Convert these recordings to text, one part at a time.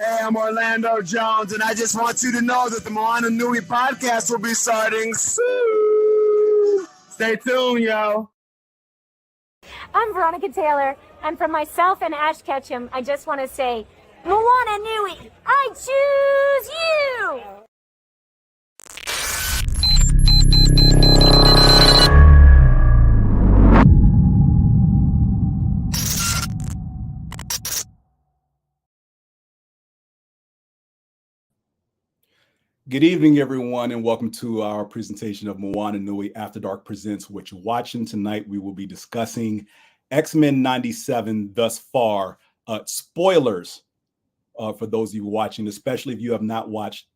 Hey, I'm Orlando Jones, and I just want you to know that the Moana Nui podcast will be starting soon. Stay tuned, yo. I'm Veronica Taylor, and from myself and Ash Ketchum, I just want to say, Moana Nui, I choose you! Good evening, everyone, and welcome to our presentation of Moana Nui After Dark Presents Whatcha Watchin. Tonight, we will be discussing X-Men 97 thus far. Spoilers for those of you watching, especially if you have not watched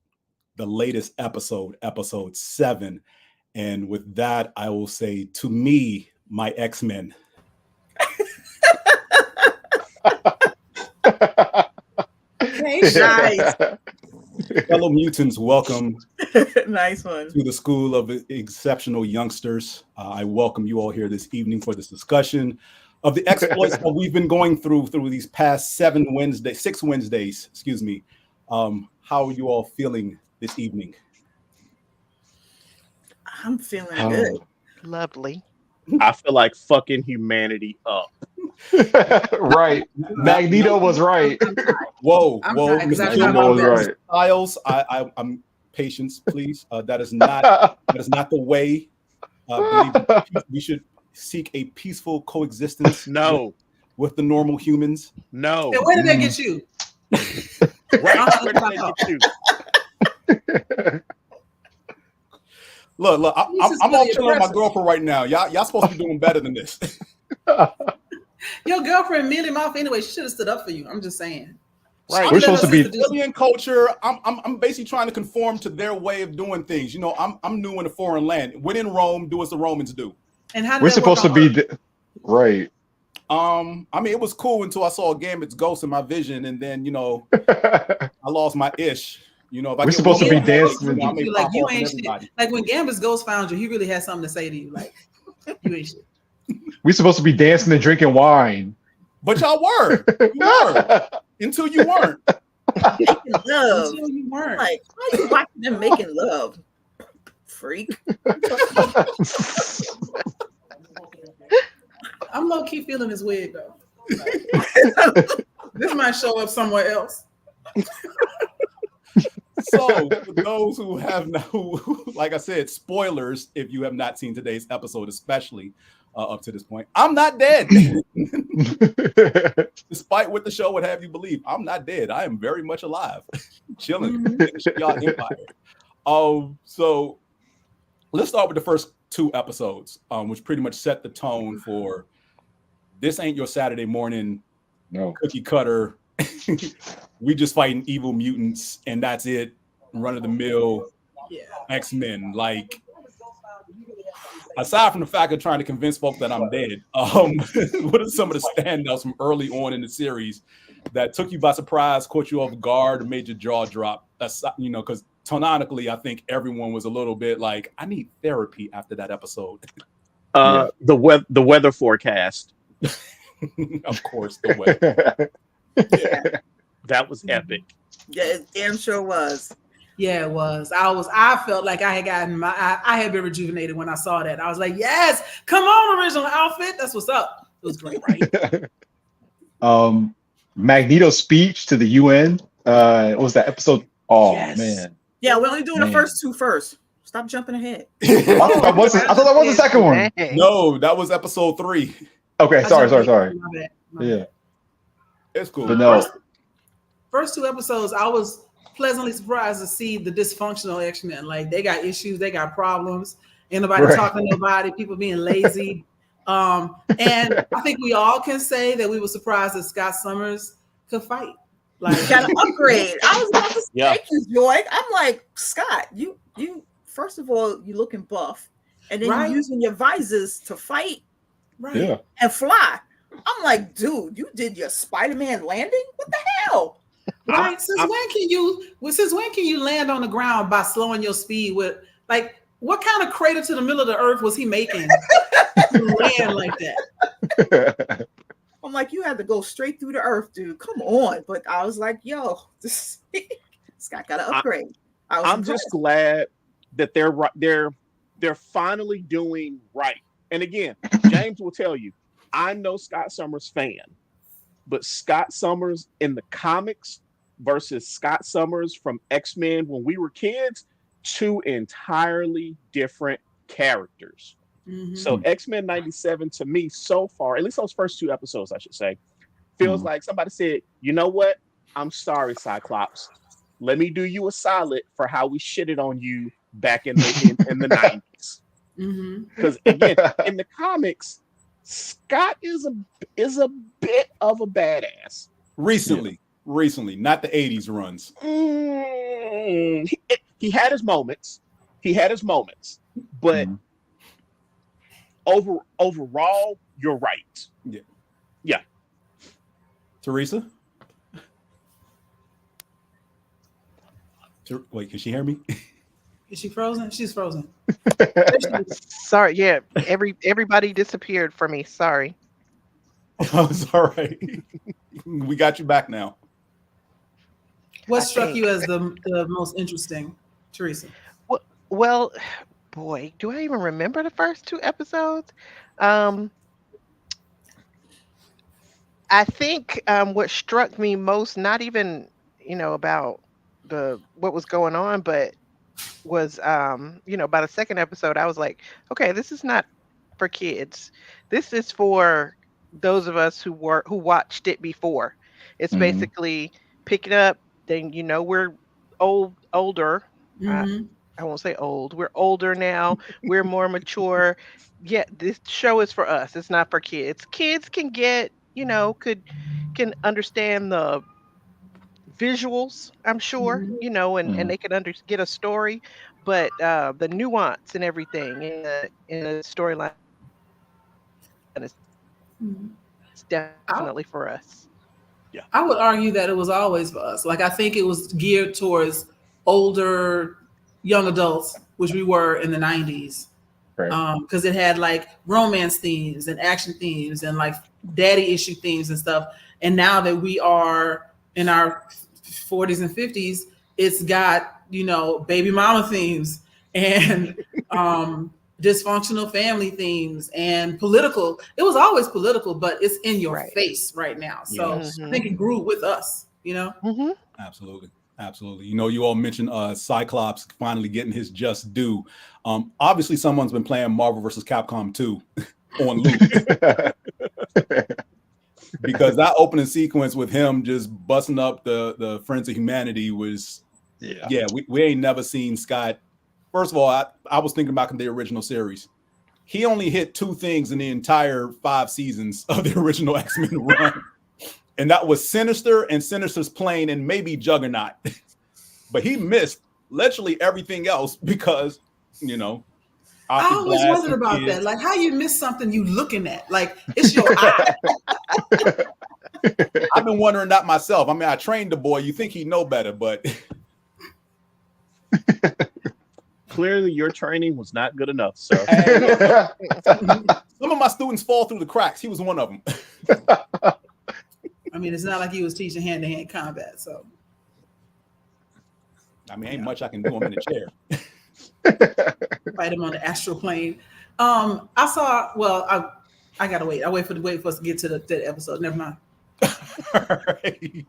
the latest episode, episode 7. And with that, I will say, to me, my X-Men. Nice. Fellow mutants, welcome. Nice one. To the School of Exceptional Youngsters. I welcome you all here this evening for this discussion of the exploits that we've been going through these past 6 Wednesdays, excuse me. How are you all feeling this evening? I'm feeling good. Lovely. I feel like fucking humanity up. Right. Magneto was right. Whoa, Magneto was right. Styles, I'm patience, please. That is not the way. We should seek a peaceful coexistence. No, with the normal humans. No. And where did that get you? Right. Where did that get you? Look, I'm all chilling with my girlfriend right now. Y'all supposed to be doing better than this. Your girlfriend mealy mouth anyway. She should have stood up for you. I'm just saying. Right. We're supposed to be alien culture. I'm basically trying to conform to their way of doing things. You know, I'm new in a foreign land. When in Rome, do as the Romans do. And how we're supposed to be right. I mean, it was cool until I saw Gambit's ghost in my vision, and then I lost my ish. You know, if we're supposed to be dancing. Like you ain't shit. Like when Gambit's ghost found you, he really had something to say to you. Like you ain't shit. We're supposed to be dancing and drinking wine. But y'all were. You were. Until you weren't. Making love. Until you weren't. Like, why are you watching them making love? Freak. I'm low-key feeling this wig though. Like, this might show up somewhere else. So, for those who have like I said, spoilers if you have not seen today's episode, especially up to this point, I'm not dead. Despite what the show would have you believe, I'm not dead. I am very much alive, chilling in the y'all empire. So let's start with the first 2 episodes, which pretty much set the tone for this ain't your Saturday morning cookie cutter. We just fighting evil mutants, and that's it. Run of the mill X-Men. Like, aside from the fact of trying to convince folk that I'm dead, what are some of the standouts from early on in the series that took you by surprise, caught you off guard, made your jaw drop? That's, because tonically, I think everyone was a little bit like, I need therapy after that episode. The weather forecast. Of course, the weather. That was epic. Yeah, it damn sure was. Yeah, it was. I felt like I had gotten I had been rejuvenated when I saw that. I was like, yes, come on, original outfit. That's what's up. It was great, right? Magneto's speech to the UN. What was that episode? Oh man. Yeah, we're only doing the first 2 first. Stop jumping ahead. I thought that was the second one. No, that was episode 3. Okay, sorry. Yeah. It's cool. But no. First 2 episodes, I was pleasantly surprised to see the dysfunctional X-Men. Like, they got issues, they got problems. Ain't nobody talking to nobody, people being lazy. And I think we all can say that we were surprised that Scott Summers could fight. Like, got an upgrade. I was about to say thank you, Joy. I'm like, Scott, you first of all, you looking buff, and then you're using your visors to fight and fly. I'm like, dude, you did your Spider-Man landing? What the hell? Right? Since when can you land on the ground by slowing your speed with, like, what kind of crater to the middle of the earth was he making to land like that? Oh I'm like, you had to go straight through the earth, dude. Come on. But I was like, yo, this guy got to upgrade. I'm just glad that they're finally doing right. And again, James will tell you, I know Scott Summers fan, but Scott Summers in the comics versus Scott Summers from X-Men when we were kids, two entirely different characters. So X-Men 97 to me so far, at least those first 2 episodes, I should say, feels like somebody said, you know what? I'm sorry, Cyclops. Let me do you a solid for how we shitted on you back in the 90s. Because again, in the comics, Scott is a bit of a badass. Recently, not the 80s runs. He had his moments. But overall, you're right. Yeah. Teresa? Wait, can she hear me? Is she frozen? She's frozen. Sorry, yeah. Everybody disappeared for me. Sorry. Oh, it's all right. We got you back now. What struck you as the most interesting, Teresa? Well, boy, do I even remember the first 2 episodes? I think what struck me most, not even about what was going on, but was by the second episode I was like, okay, this is not for kids. This is for those of us who watched it before. It's basically picking up. Then we're older. I won't say old. We're older now. We're more mature. Yeah, this show is for us. It's not for kids. Kids can get can understand the visuals, I'm sure, and they can get a story, but the nuance and everything in the storyline is definitely for us. Yeah, I would argue that it was always for us. Like, I think it was geared towards older young adults, which we were in the 90s, because it had like romance themes and action themes and like daddy issue themes and stuff. And now that we are in our 40s and 50s, it's got baby mama themes and dysfunctional family themes and political. It was always political, but it's in your face right now. So I think it grew with us. Absolutely. You all mentioned Cyclops finally getting his just due. Obviously, someone's been playing Marvel vs. Capcom 2 on loop. Because that opening sequence with him just busting up the Friends of Humanity was, we ain't never seen Scott. First of all, I was thinking back in the original series. He only hit 2 things in the entire 5 seasons of the original X-Men run. And that was Sinister and Sinister's plane and maybe Juggernaut. But he missed literally everything else because, I always wondered about that. Like, how you miss something you looking at? Like, it's your eye. I've been wondering that myself. I mean, I trained the boy. You think he'd know better, but clearly your training was not good enough. So some of my students fall through the cracks. He was one of them. I mean, it's not like he was teaching hand-to-hand combat. So, I mean, ain't much I can do. I'm in a chair. Fight him on the astral plane. I saw. Well, I gotta wait. I wait for us to get to that episode. Never mind. All right.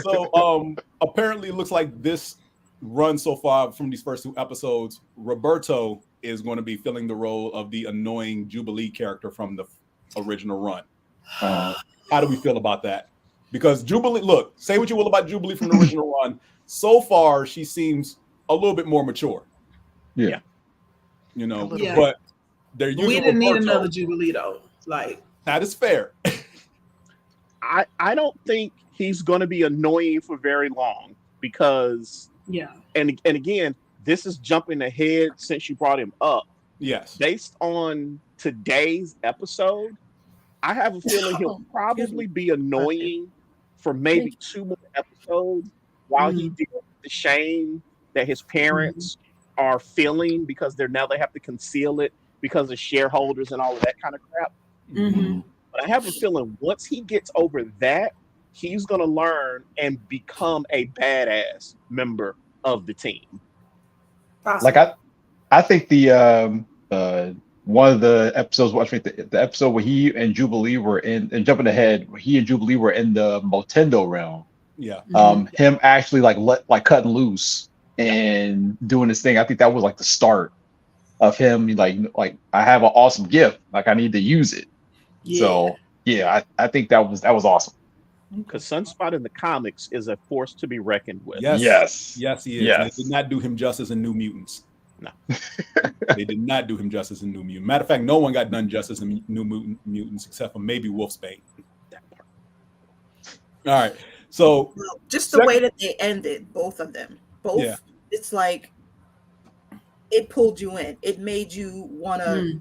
So, apparently, it looks like this run so far from these first 2 episodes, Roberto is going to be filling the role of the annoying Jubilee character from the original run. How do we feel about that? Because Jubilee, look, say what you will about Jubilee from the original run. So far, she seems a little bit more mature. Yeah. But they're using we didn't Roberto. need another Jubilee though. Like, that is fair. I don't think he's going to be annoying for very long because and again, this is jumping ahead since you brought him up. Yes. Based on today's episode, I have a feeling he'll probably be annoying for maybe 2 more episodes while he deals with the shame that his parents are feeling because they have to conceal it because of shareholders and all of that kind of crap. But I have a feeling once he gets over that, he's going to learn and become a badass member of the team. Like I think the one of the episodes, the episode where he and Jubilee were in, and jumping ahead, where he and Jubilee were in the Motendo realm. Yeah. Him actually cutting loose and doing this thing. I think that was like the start of him. Like I have an awesome gift. Like I need to use it. Yeah. So yeah, I think that was awesome. Because Sunspot in the comics is a force to be reckoned with. Yes, he is. Yes. They did not do him justice in New Mutants. No. They did not do him justice in New Mutants. Matter of fact, no one got done justice in New Mutants except for maybe Wolfsbane. All right. So just the way that they ended, both of them. It's like it pulled you in. It made you want to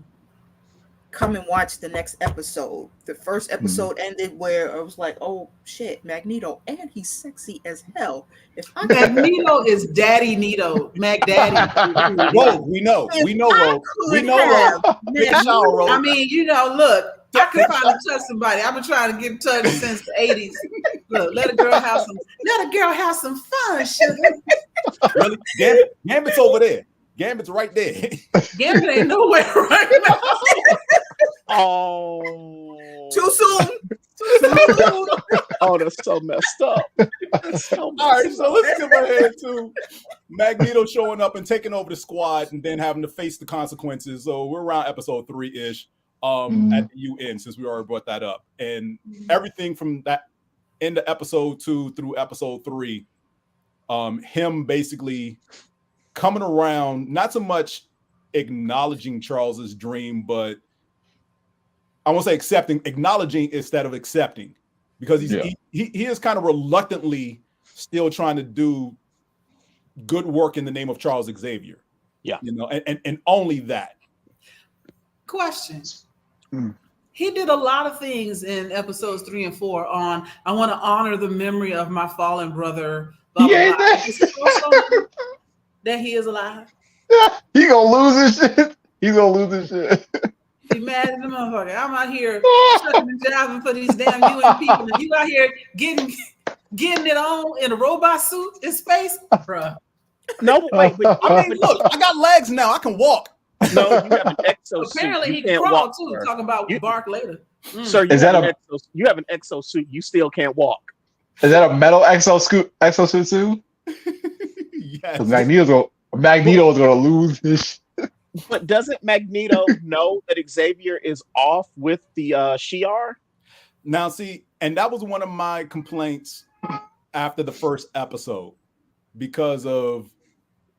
come and watch the next episode. The first episode ended where I was like, oh shit, Magneto, and he's sexy as hell. Magneto is Daddy Nito, Mac Daddy. Whoa, we know, Ro. I mean, look, I could finally touch somebody. I've been trying to get touched since the 80s. Look, let a girl have some fun, sugar. Really? Gambit's over there. Gambit's right there. Gambit ain't nowhere right now. Oh, too soon. Oh, that's so messed up. All right, so let's skip ahead to Magneto showing up and taking over the squad and then having to face the consequences. So we're around episode 3-ish at the UN, since we already brought that up. And everything from that into episode 2 through episode 3, him basically coming around, not so much acknowledging Charles's dream, but I won't say acknowledging instead of accepting, because he is kind of reluctantly still trying to do good work in the name of Charles Xavier. Yeah. And only that. Questions. He did a lot of things in episodes 3 and 4 on, I want to honor the memory of my fallen brother. Blah, blah, blah. That he is alive. He gonna lose his shit. He's gonna lose his shit. Be mad at the motherfucker. I'm out here chucking and jiving for these damn UN people, and you out here getting it on in a robot suit in space, bruh. No, wait. I mean, look, I got legs now. I can walk. No, you have an exosuit. Apparently, he can crawl too. Talking about bark later. Sir, you have an exosuit. You still can't walk. Is that a metal exosuit too? Yes. Magneto is gonna lose this. But doesn't Magneto know that Xavier is off with the Shi'ar? Now, see, and that was one of my complaints after the first episode, because of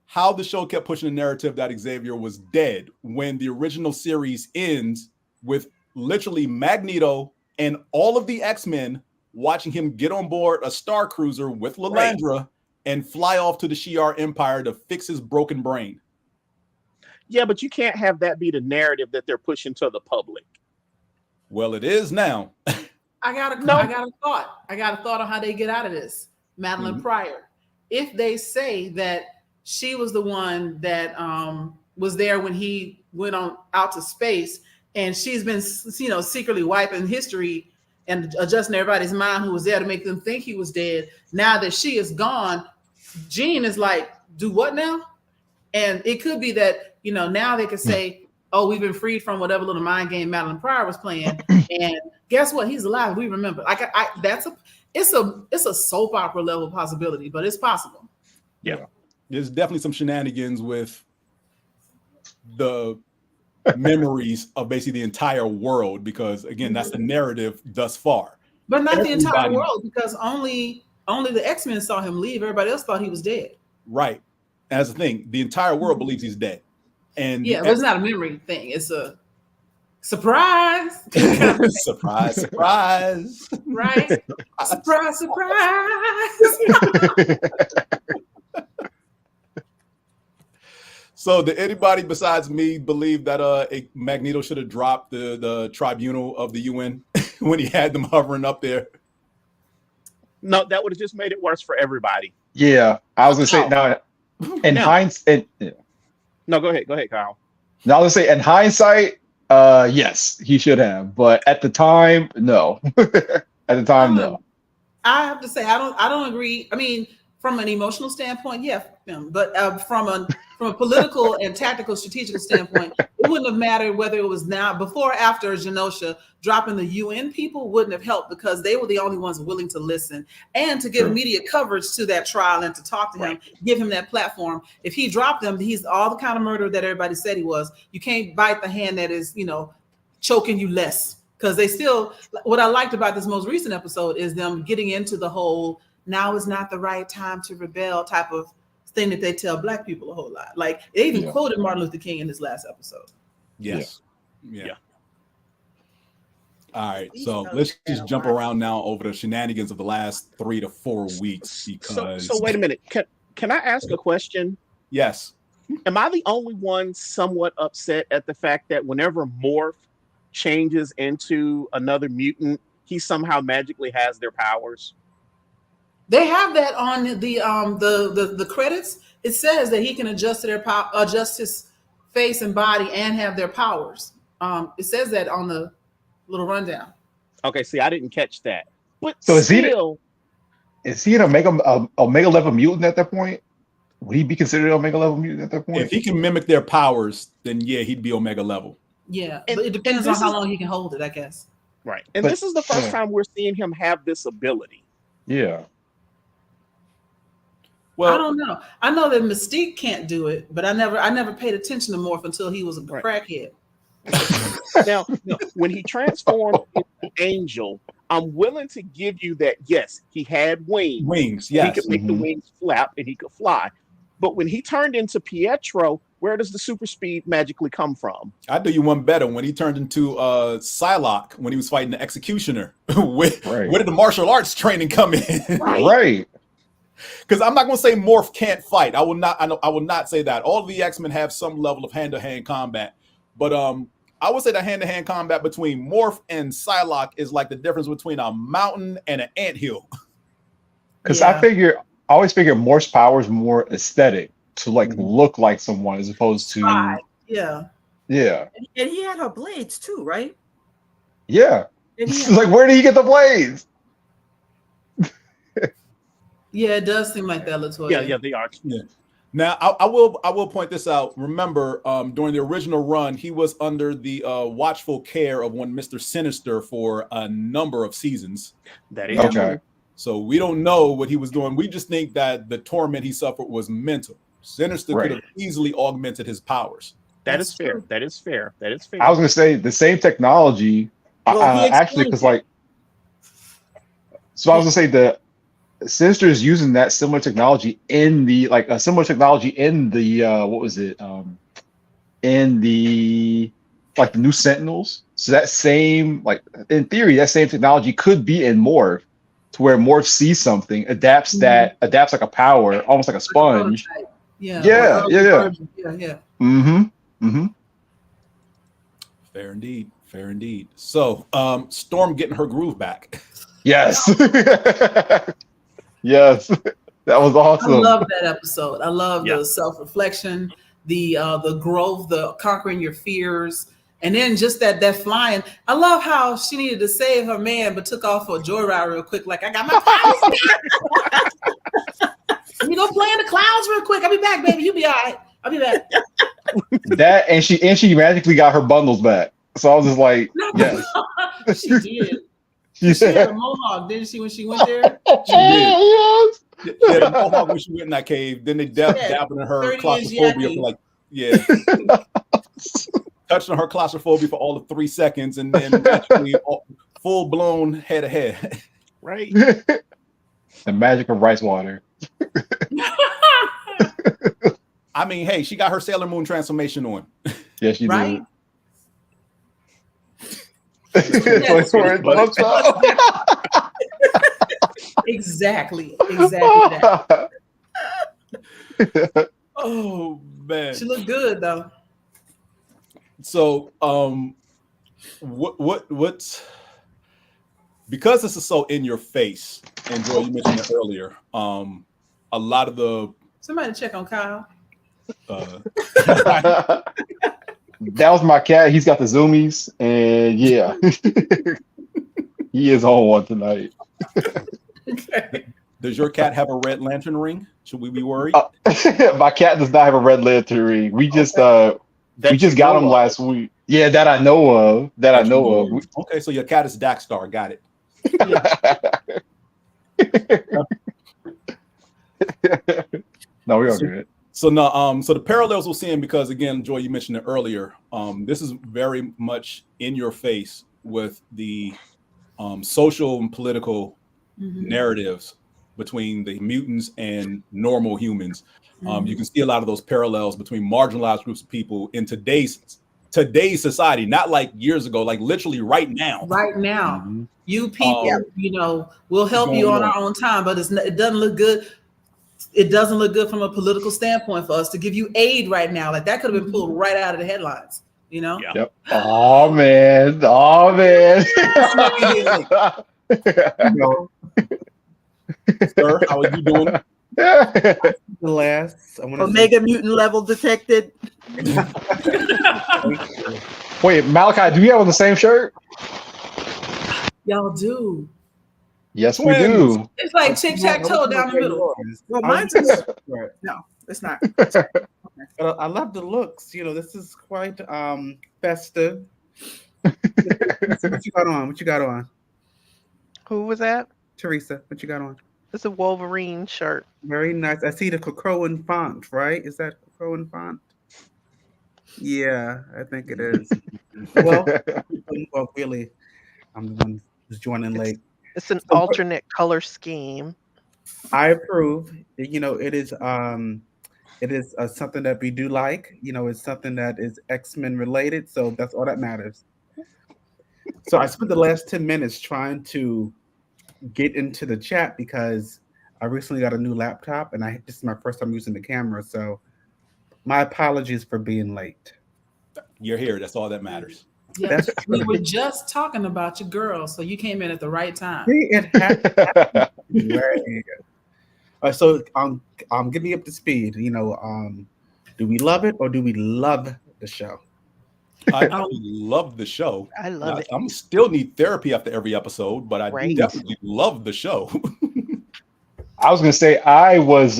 how the show kept pushing the narrative that Xavier was dead, when the original series ends with literally Magneto and all of the X-Men watching him get on board a Star Cruiser with Lilandra and fly off to the Shi'ar Empire to fix his broken brain. Yeah, but you can't have that be the narrative that they're pushing to the public. Well, it is now. I got a thought on how they get out of this. Madeline Pryor. If they say that she was the one that was there when he went out to space, and she's been secretly wiping history and adjusting everybody's mind who was there to make them think he was dead. Now that she is gone, Jean is like, do what now? And it could be that, now they could say, oh, we've been freed from whatever little mind game Madeline Pryor was playing. And guess what? He's alive. We remember. It's a soap opera level possibility, but it's possible. Yeah. There's definitely some shenanigans with the memories of basically the entire world, because again, that's the narrative thus far. But not the entire world, because only the X-Men saw him leave. Everybody else thought he was dead. Right. As the thing, the entire world believes he's dead. And but it's not a memory thing. It's a surprise. Surprise. Right? Surprise. So did anybody besides me believe that Magneto should have dropped the tribunal of the UN when he had them hovering up there? No, that would have just made it worse for everybody. Yeah, I was gonna say now. In hindsight, no, go ahead, Kyle. Now let's say in hindsight, Yes, he should have, but at the time, no. At the time, no. I have to say I don't agree. I mean, from an emotional standpoint, yeah, but from a political and tactical strategical standpoint, it wouldn't have mattered whether it was now, before, or after Genosha. Dropping the UN people wouldn't have helped because they were the only ones willing to listen and to give media coverage to that trial and to talk to him, give him that platform. If he dropped them, he's all the kind of murderer that everybody said he was. You can't bite the hand that is, choking you less. Because they still, what I liked about this most recent episode is them getting into the whole now is not the right time to rebel type of thing that they tell Black people a whole lot. Like they even quoted Martin Luther King in this last episode. Yes. Yeah. All right. So let's just jump around now over the shenanigans of the last 3 to 4 weeks. Because so wait a minute. Can I ask a question? Yes. Am I the only one somewhat upset at the fact that whenever Morph changes into another mutant, he somehow magically has their powers? They have that on the credits. It says that he can adjust his face and body and have their powers. It says that on the little rundown. Okay, see, I didn't catch that. But so still, is he an Omega level mutant at that point? Would he be considered an Omega level mutant at that point? If he can mimic their powers, then yeah, he'd be Omega level. Yeah, but it depends on how long he can hold it, I guess. Right, and this is the first time we're seeing him have this ability. Yeah. Well, I don't know. I know that Mystique can't do it, but I never paid attention to Morph until he was a crackhead. Now, when he transformed into Angel, I'm willing to give you that. Yes, he had wings. Wings, yes. He could make the wings flap and he could fly. But when he turned into Pietro, where does the super speed magically come from? I'll do you one better. When he turned into Psylocke, when he was fighting the Executioner, where did the martial arts training come in? Right. Because I'm not going to say Morph can't fight. I will not say that. All of the X-Men have some level of hand-to-hand combat, but I would say that hand-to-hand combat between Morph and Psylocke is like the difference between a mountain and an anthill. Because I always figure Morph's power is more aesthetic, to like look like someone as opposed to yeah. And he had her blades too, right? Yeah. Like, where did he get the blades? Yeah, it does seem like that, Latoya. Yeah, they are. Yeah. Now, I will point this out. Remember, during the original run, he was under the watchful care of one Mr. Sinister for a number of seasons. That is okay. So we don't know what he was doing. We just think that the torment he suffered was mental. Sinister could have easily augmented his powers. That is fair. That is fair. That is fair. I was going to say the same technology. Actually, because I was going to say the Sinister is using that similar technology in the what was it? In the the new Sentinels. So that same, in theory, that same technology could be in Morph, to where Morph sees something, adapts like a power, almost like a sponge. Yeah. Fair indeed. So, Storm getting her groove back. Yes. Yes. That was awesome. I love that episode. I love the self-reflection, the growth, the conquering your fears, and then just that flying. I love how she needed to save her man, but took off for a joyride real quick. Like, I got my powers. Let me go play in the clouds real quick. I'll be back, baby. You'll be all right. I'll be back. That and she magically got her bundles back. So I was just like, yes. She did. She had a mohawk, didn't she, when she went there? She did. Yes. Yeah, the mohawk when she went in that cave. Then they dabbing in her claustrophobia for touching on her claustrophobia for all of 3 seconds, and then actually full blown head to head. Right. The magic of rice water. I mean, hey, she got her Sailor Moon transformation on. Yeah, she right? did. Exactly that. Oh man, she looked good though. So, what's because this is so in your face, and Joy, you mentioned it earlier. A lot of the somebody check on Kyle. That was my cat. He's got the zoomies, and yeah, he is on one tonight. Does your cat have a red lantern ring? Should we be worried? My cat does not have a red lantern ring. We just got him last week. Yeah, that I know of. Okay, so your cat is Daxstar. Got it. No, we are good. So no, so the parallels we're seeing, because again, Joy, you mentioned it earlier. This is very much in your face with the social and political narratives between the mutants and normal humans. You can see a lot of those parallels between marginalized groups of people in today's society, not like years ago, like literally right now. Right now, you people, we'll help you on our own time, but it doesn't look good. It doesn't look good from a political standpoint for us to give you aid right now. Like that could have been pulled right out of the headlines, Yep. Oh man. Sir, how are you doing? The last Omega mutant level detected. Wait, Malachi, do we have on the same shirt? Y'all do. Yes, we do. It's like tic-tac-toe down the middle. Well, mine's is no, it's not. But I love the looks. This is quite festive. What you got on? What you got on? Who was that? Teresa, what you got on? It's a Wolverine shirt. Very nice. I see the Crocoan font, right? Is that Crocoan font? Yeah, I think it is. Well, really, I'm the one who's joining late. It's an alternate color scheme. I approve. It is something that we do like. It's something that is X-Men related, so that's all that matters. So I spent the last 10 minutes trying to get into the chat because I recently got a new laptop and this is my first time using the camera, so my apologies for being late. You're here. That's all that matters. Yeah, we were just talking about your girl, so you came in at the right time. It happened. So get me up to speed. Do we love it or do we love the show? I love the show. I love it. I'm still need therapy after every episode, but I definitely love the show. I was gonna say I was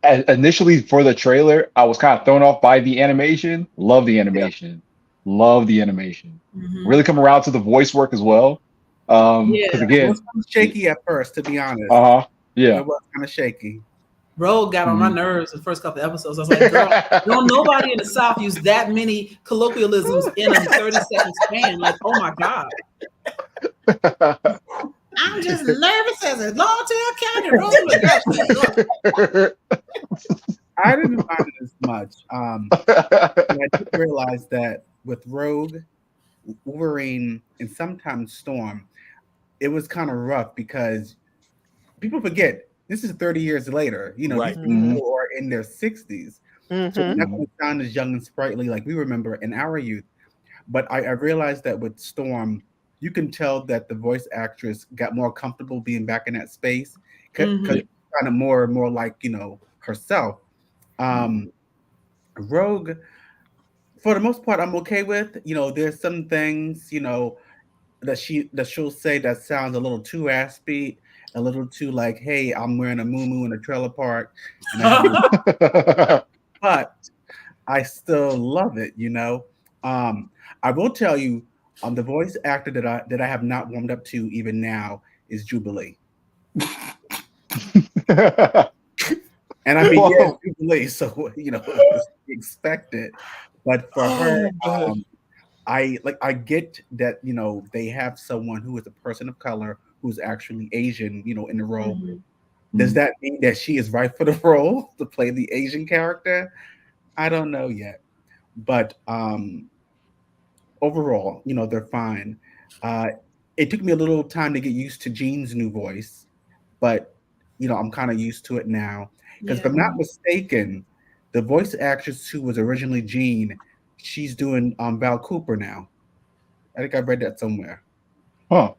initially for the trailer, I was kind of thrown off by the animation. Love the animation. Love the animation. Really come around to the voice work as well. Because again, it was shaky at first, to be honest. Yeah, it was kind of shaky. Rogue got on my nerves the first couple of episodes. I was like, girl, don't nobody in the South use that many colloquialisms in a 30-second span. Like, oh my God. I'm just nervous as a long-tail county road. I didn't find it as much. I did realize that with Rogue, Wolverine, and sometimes Storm, it was kind of rough because people forget this is 30 years later. These people are in their 60s. So they're not going to sound as young and sprightly like we remember in our youth. But I realized that with Storm, you can tell that the voice actress got more comfortable being back in that space because kind of more and more like, herself. Rogue, for the most part, I'm okay with. There's some things, that she'll say that sounds a little too aspy, a little too like, hey, I'm wearing a muumuu in a trailer park. But I still love it, I will tell you, the voice actor that I have not warmed up to even now is Jubilee. And I mean, yeah, Jubilee, so expect it. But for her, I get that they have someone who is a person of color who's actually Asian, in the role. Does that mean that she is right for the role to play the Asian character? I don't know yet. But overall, they're fine. It took me a little time to get used to Jean's new voice, but I'm kind of used to it now. Because if I'm not mistaken, the voice actress who was originally Jean, she's doing Val Cooper now. I think I read that somewhere. Huh.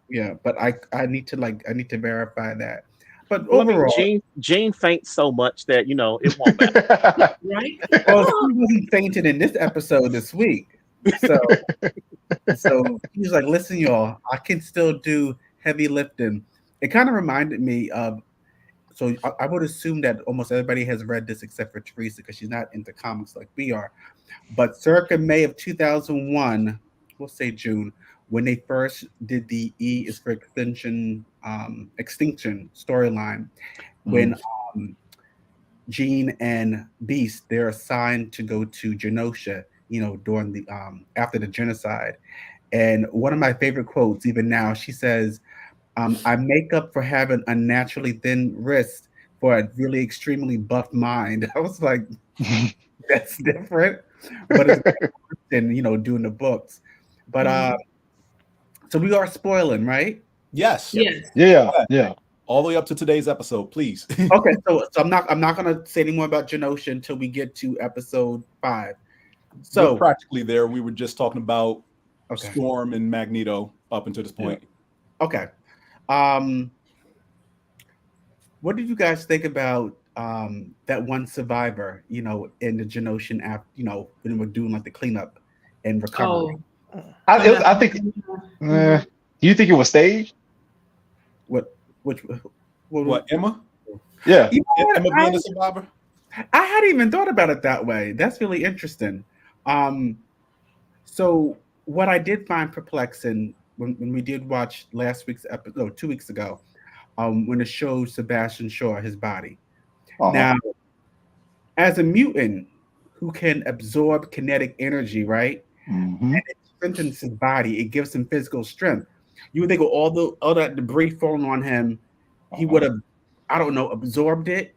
Yeah, but I need to verify that. But well, overall, I mean, Jean faints so much that it won't matter. Right? well, she wasn't fainting in this episode this week. So he was like, listen, y'all, I can still do heavy lifting. It kind of reminded me of, so I would assume that almost everybody has read this except for Teresa because she's not into comics like we are. But circa May of 2001, we'll say June, when they first did the E is for extinction storyline, when Jean and Beast, they're assigned to go to Genosha, during the after the genocide. And one of my favorite quotes, even now, she says, I make up for having unnaturally thin wrists for a really extremely buff mind. I was like, that's different, but it's than doing the books. But so we are spoiling, right? Yes. Yeah. All the way up to today's episode, please. Okay, so I'm not gonna say any more about Genosha until we get to episode 5. So we're practically there. We were just talking about Storm and Magneto up until this point. Okay. What did you guys think about that one survivor, in the Genoshan app, when we're doing like the cleanup and recovery? I think. Do you think it was staged? What, Emma? Yeah. Emma being a survivor? I hadn't even thought about it that way. That's really interesting. So what I did find perplexing when we did watch last week's episode, 2 weeks ago, when it showed Sebastian Shaw, his body. Now, as a mutant who can absorb kinetic energy, right? And it strengthens his body, it gives him physical strength. You would think with all that debris falling on him, he would have, I don't know, absorbed it,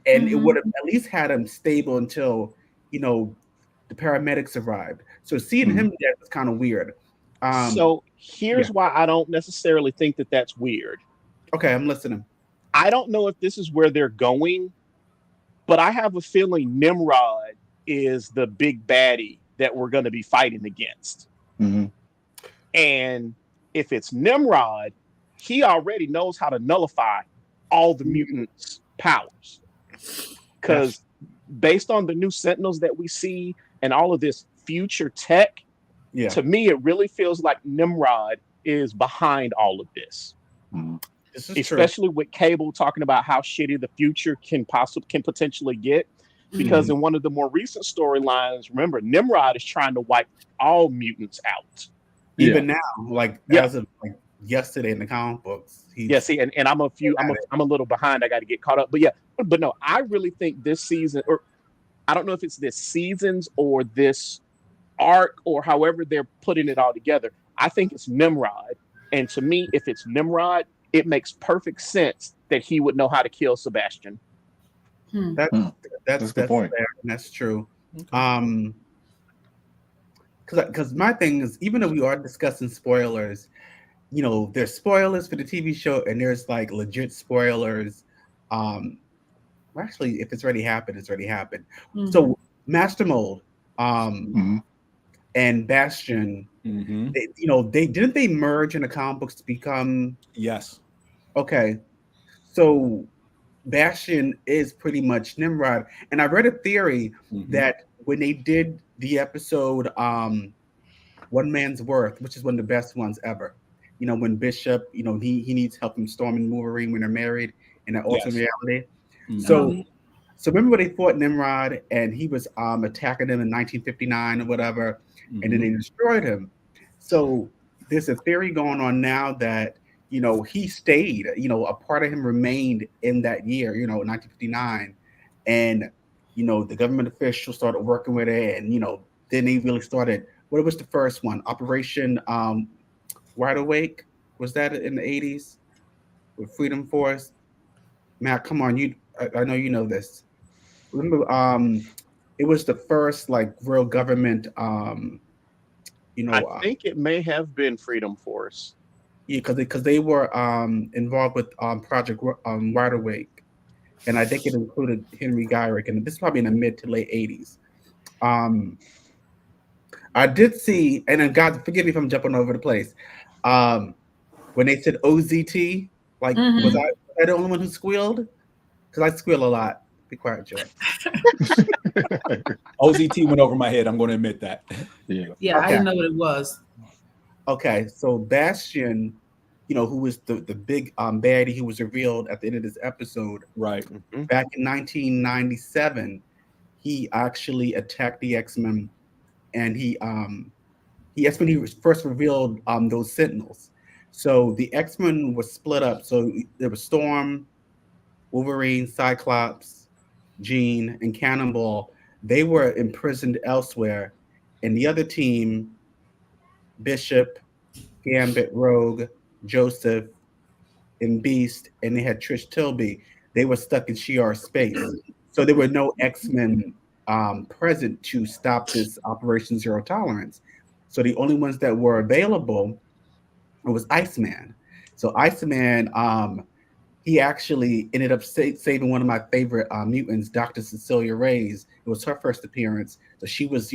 and it would have at least had him stable until the paramedics arrived. So seeing him there was kind of weird. So here's why I don't necessarily think that that's weird. Okay, I'm listening. I don't know if this is where they're going, but I have a feeling Nimrod is the big baddie that we're going to be fighting against. And if it's Nimrod, he already knows how to nullify all the mutants' powers. Because based on the new Sentinels that we see and all of this future tech, to me, it really feels like Nimrod is behind all of this. Especially with Cable talking about how shitty the future can potentially get. Because in one of the more recent storylines, remember, Nimrod is trying to wipe all mutants out. Even now, as of yesterday in the comic books. See, and I'm a little behind. I got to get caught up. But no, I really think this season, or I don't know if it's this season's or this arc or however they're putting it all together. I think it's Nimrod. And to me, if it's Nimrod, it makes perfect sense that he would know how to kill Sebastian. That's a good point. Fair, and that's true. Because my thing is, even though we are discussing spoilers, there's spoilers for the TV show, and there's like legit spoilers. Actually, if it's already happened, it's already happened. So Master Mold, and Bastion, they didn't they merge in the comic books to become? Yes. Okay, so Bastion is pretty much Nimrod, and I read a theory that when they did the episode One Man's Worth, which is one of the best ones ever, when Bishop, he needs help from Storm and Wolverine when they're married in that alternate reality. So remember when they fought Nimrod and he was attacking them in 1959 or whatever, and then they destroyed him. So there's a theory going on now that he stayed, a part of him remained in that year, 1959, and the government officials started working with it, and then they really started. What was the first one? Operation Wide Awake? Was that in the 80s with Freedom Force? Matt, come on, I know you know this. Remember, it was the first real government. I think it may have been Freedom Force. Yeah, because they were involved with Project Wide Awake, and I think it included Henry Gyrick, and this is probably in the mid to late 80s. I did see, and then God forgive me if I'm jumping over the place. When they said OZT, was I the only one who squealed? Because I squeal a lot. Be quiet, Joy. OZT went over my head. I'm going to admit that. Yeah, Okay. I didn't know what it was. Okay, so Bastion, who was the big baddie who was revealed at the end of this episode. Right. Back in 1997, he actually attacked the X-Men, and that's when he was first revealed those Sentinels. So the X-Men was split up. So there was Storm, Wolverine, Cyclops, Jean, and Cannonball. They were imprisoned elsewhere, and the other team, Bishop, Gambit, Rogue, Joseph, and Beast, and they had Trish Tilby. They were stuck in Shi'ar space. So there were no X-Men present to stop this Operation Zero Tolerance. So the only ones that were available was Iceman. So Iceman, he actually ended up saving one of my favorite mutants, Dr. Cecilia Reyes. It was her first appearance. So she was,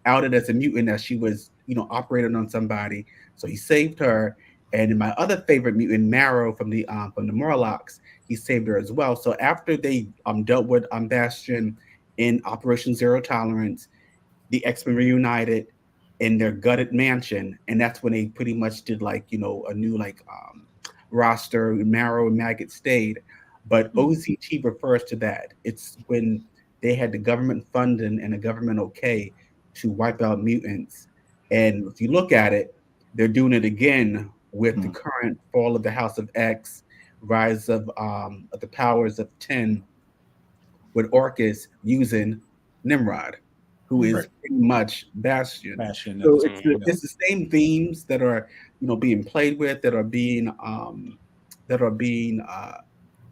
outed as a mutant as she was, operating on somebody. So he saved her. And in my other favorite mutant, Marrow from the Morlocks, he saved her as well. So after they dealt with Bastion in Operation Zero Tolerance, the X-Men reunited in their gutted mansion, and that's when they pretty much did a new roster. Marrow and Maggot stayed, but OZT refers to that. It's when they had the government funding and the government okay to wipe out mutants. And if you look at it, they're doing it again with the current fall of the House of X, rise of the powers of 10, with Orcus using Nimrod, who is pretty much Bastion. So it's the same themes that are being played with, that are being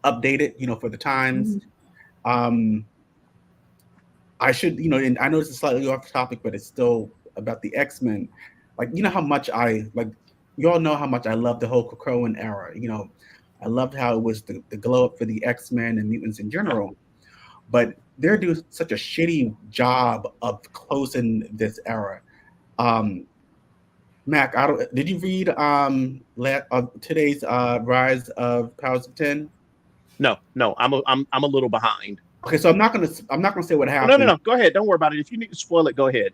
updated, for the times. I should, and I know it's slightly off topic, but it's still about the X-Men. How much you all know how much I love the whole Krakoan era. I loved how it was the glow up for the X-Men and mutants in general. But they're doing such a shitty job of closing this era. Mac, did you read today's Rise of Powers of 10? No, I'm a little behind. Okay, so I'm not gonna say what happened. No. Go ahead. Don't worry about it. If you need to spoil it, go ahead.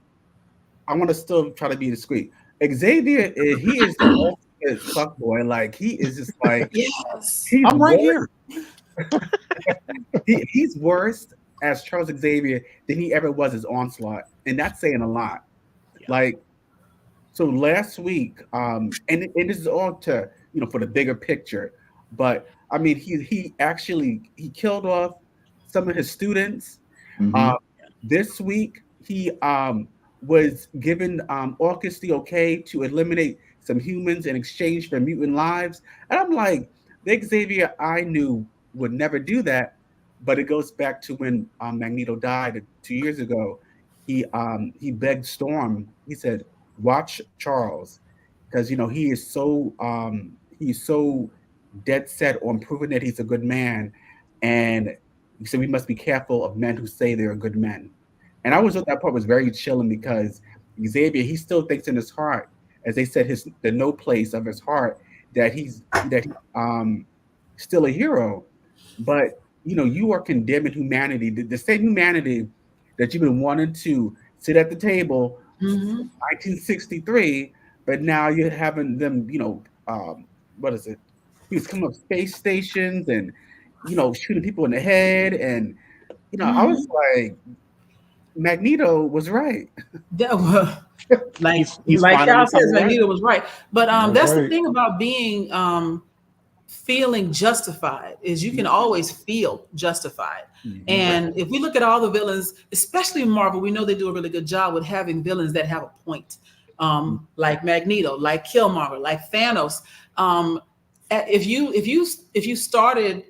I want to still try to be discreet. Xavier, he is the ultimate fuckboy. Like, he is just like, yes, I'm right here. He's worse as Charles Xavier than he ever was as Onslaught, and that's saying a lot. Yeah. So last week, and this is all to for the bigger picture, but I mean he killed off some of his students. This week he was given Orcus the okay to eliminate some humans in exchange for mutant lives, and I'm like, the Xavier I knew would never do that. But it goes back to when Magneto died 2 years ago. He begged Storm. He said, "Watch Charles," because he's so dead set on proving that he's a good man, and he said we must be careful of men who say they're good men. And I always thought that part was very chilling, because Xavier, he still thinks in his heart, as they said, the no place of his heart, that he's still a hero, but. You are condemning humanity, the same humanity that you've been wanting to sit at the table 1963, but now you're having them, what is it? He's coming up space stations and, shooting people in the head. And, I was like, Magneto was right. Like Cal says, Magneto was right. But that's the thing about being feeling justified, is you can always feel justified. And if we look at all the villains, especially in Marvel, we know they do a really good job with having villains that have a point, like Magneto, like Killmonger, like Thanos. If you started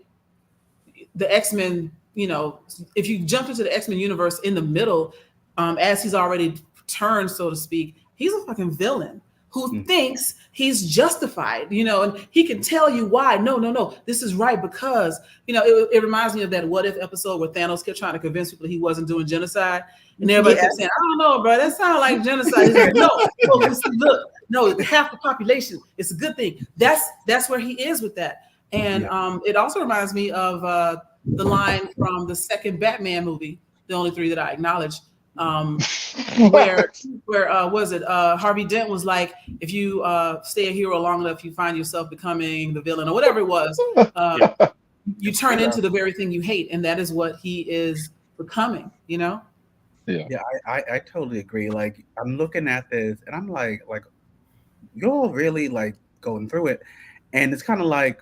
the X-Men, if you jumped into the X-Men universe in the middle, as he's already turned, so to speak, he's a fucking villain who thinks he's justified, and he can tell you why. No, this is right, because, it reminds me of that What If episode where Thanos kept trying to convince people he wasn't doing genocide. And everybody kept saying, I don't know, bro, that sounds like genocide. He's like, look, half the population, it's a good thing. That's where he is with that. And it also reminds me of the line from the second Batman movie, the only three that I acknowledge, where was it? Harvey Dent was like, if you stay a hero long enough, you find yourself becoming the villain or whatever it was. You turn into the very thing you hate, and that is what he is becoming. You know? Yeah, I totally agree. Like, I'm looking at this, and I'm like you're really like going through it, and it's kind of like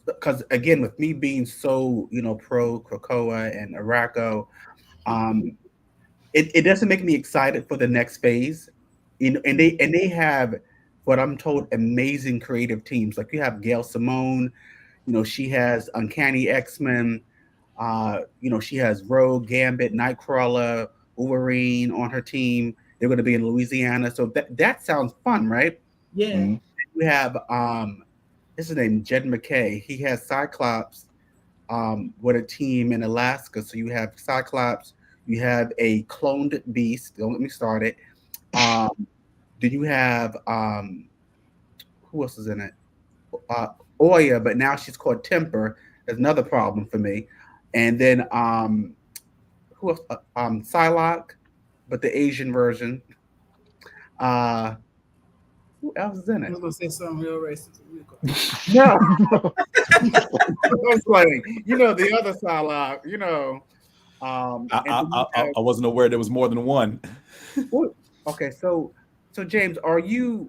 because again, with me being so pro Krakoa and Araco, it doesn't make me excited for the next phase. And they have what I'm told amazing creative teams. Like you have Gail Simone, she has Uncanny X-Men, she has Rogue, Gambit, Nightcrawler, Wolverine on her team. They're going to be in Louisiana, so that sounds fun, right? Yeah. Mhm. We have what's his name, Jed McKay. He has Cyclops with a team in Alaska. So you have Cyclops, you have a cloned beast. Don't let me start it. Then you have who else is in it? Oya, but now she's called Temper. That's another problem for me. And then who else? Psylocke, but the Asian version. Who else is in I it? was gonna say something real racist. No. I was like, the other Psylocke, I wasn't aware there was more than one. Okay, so James, are you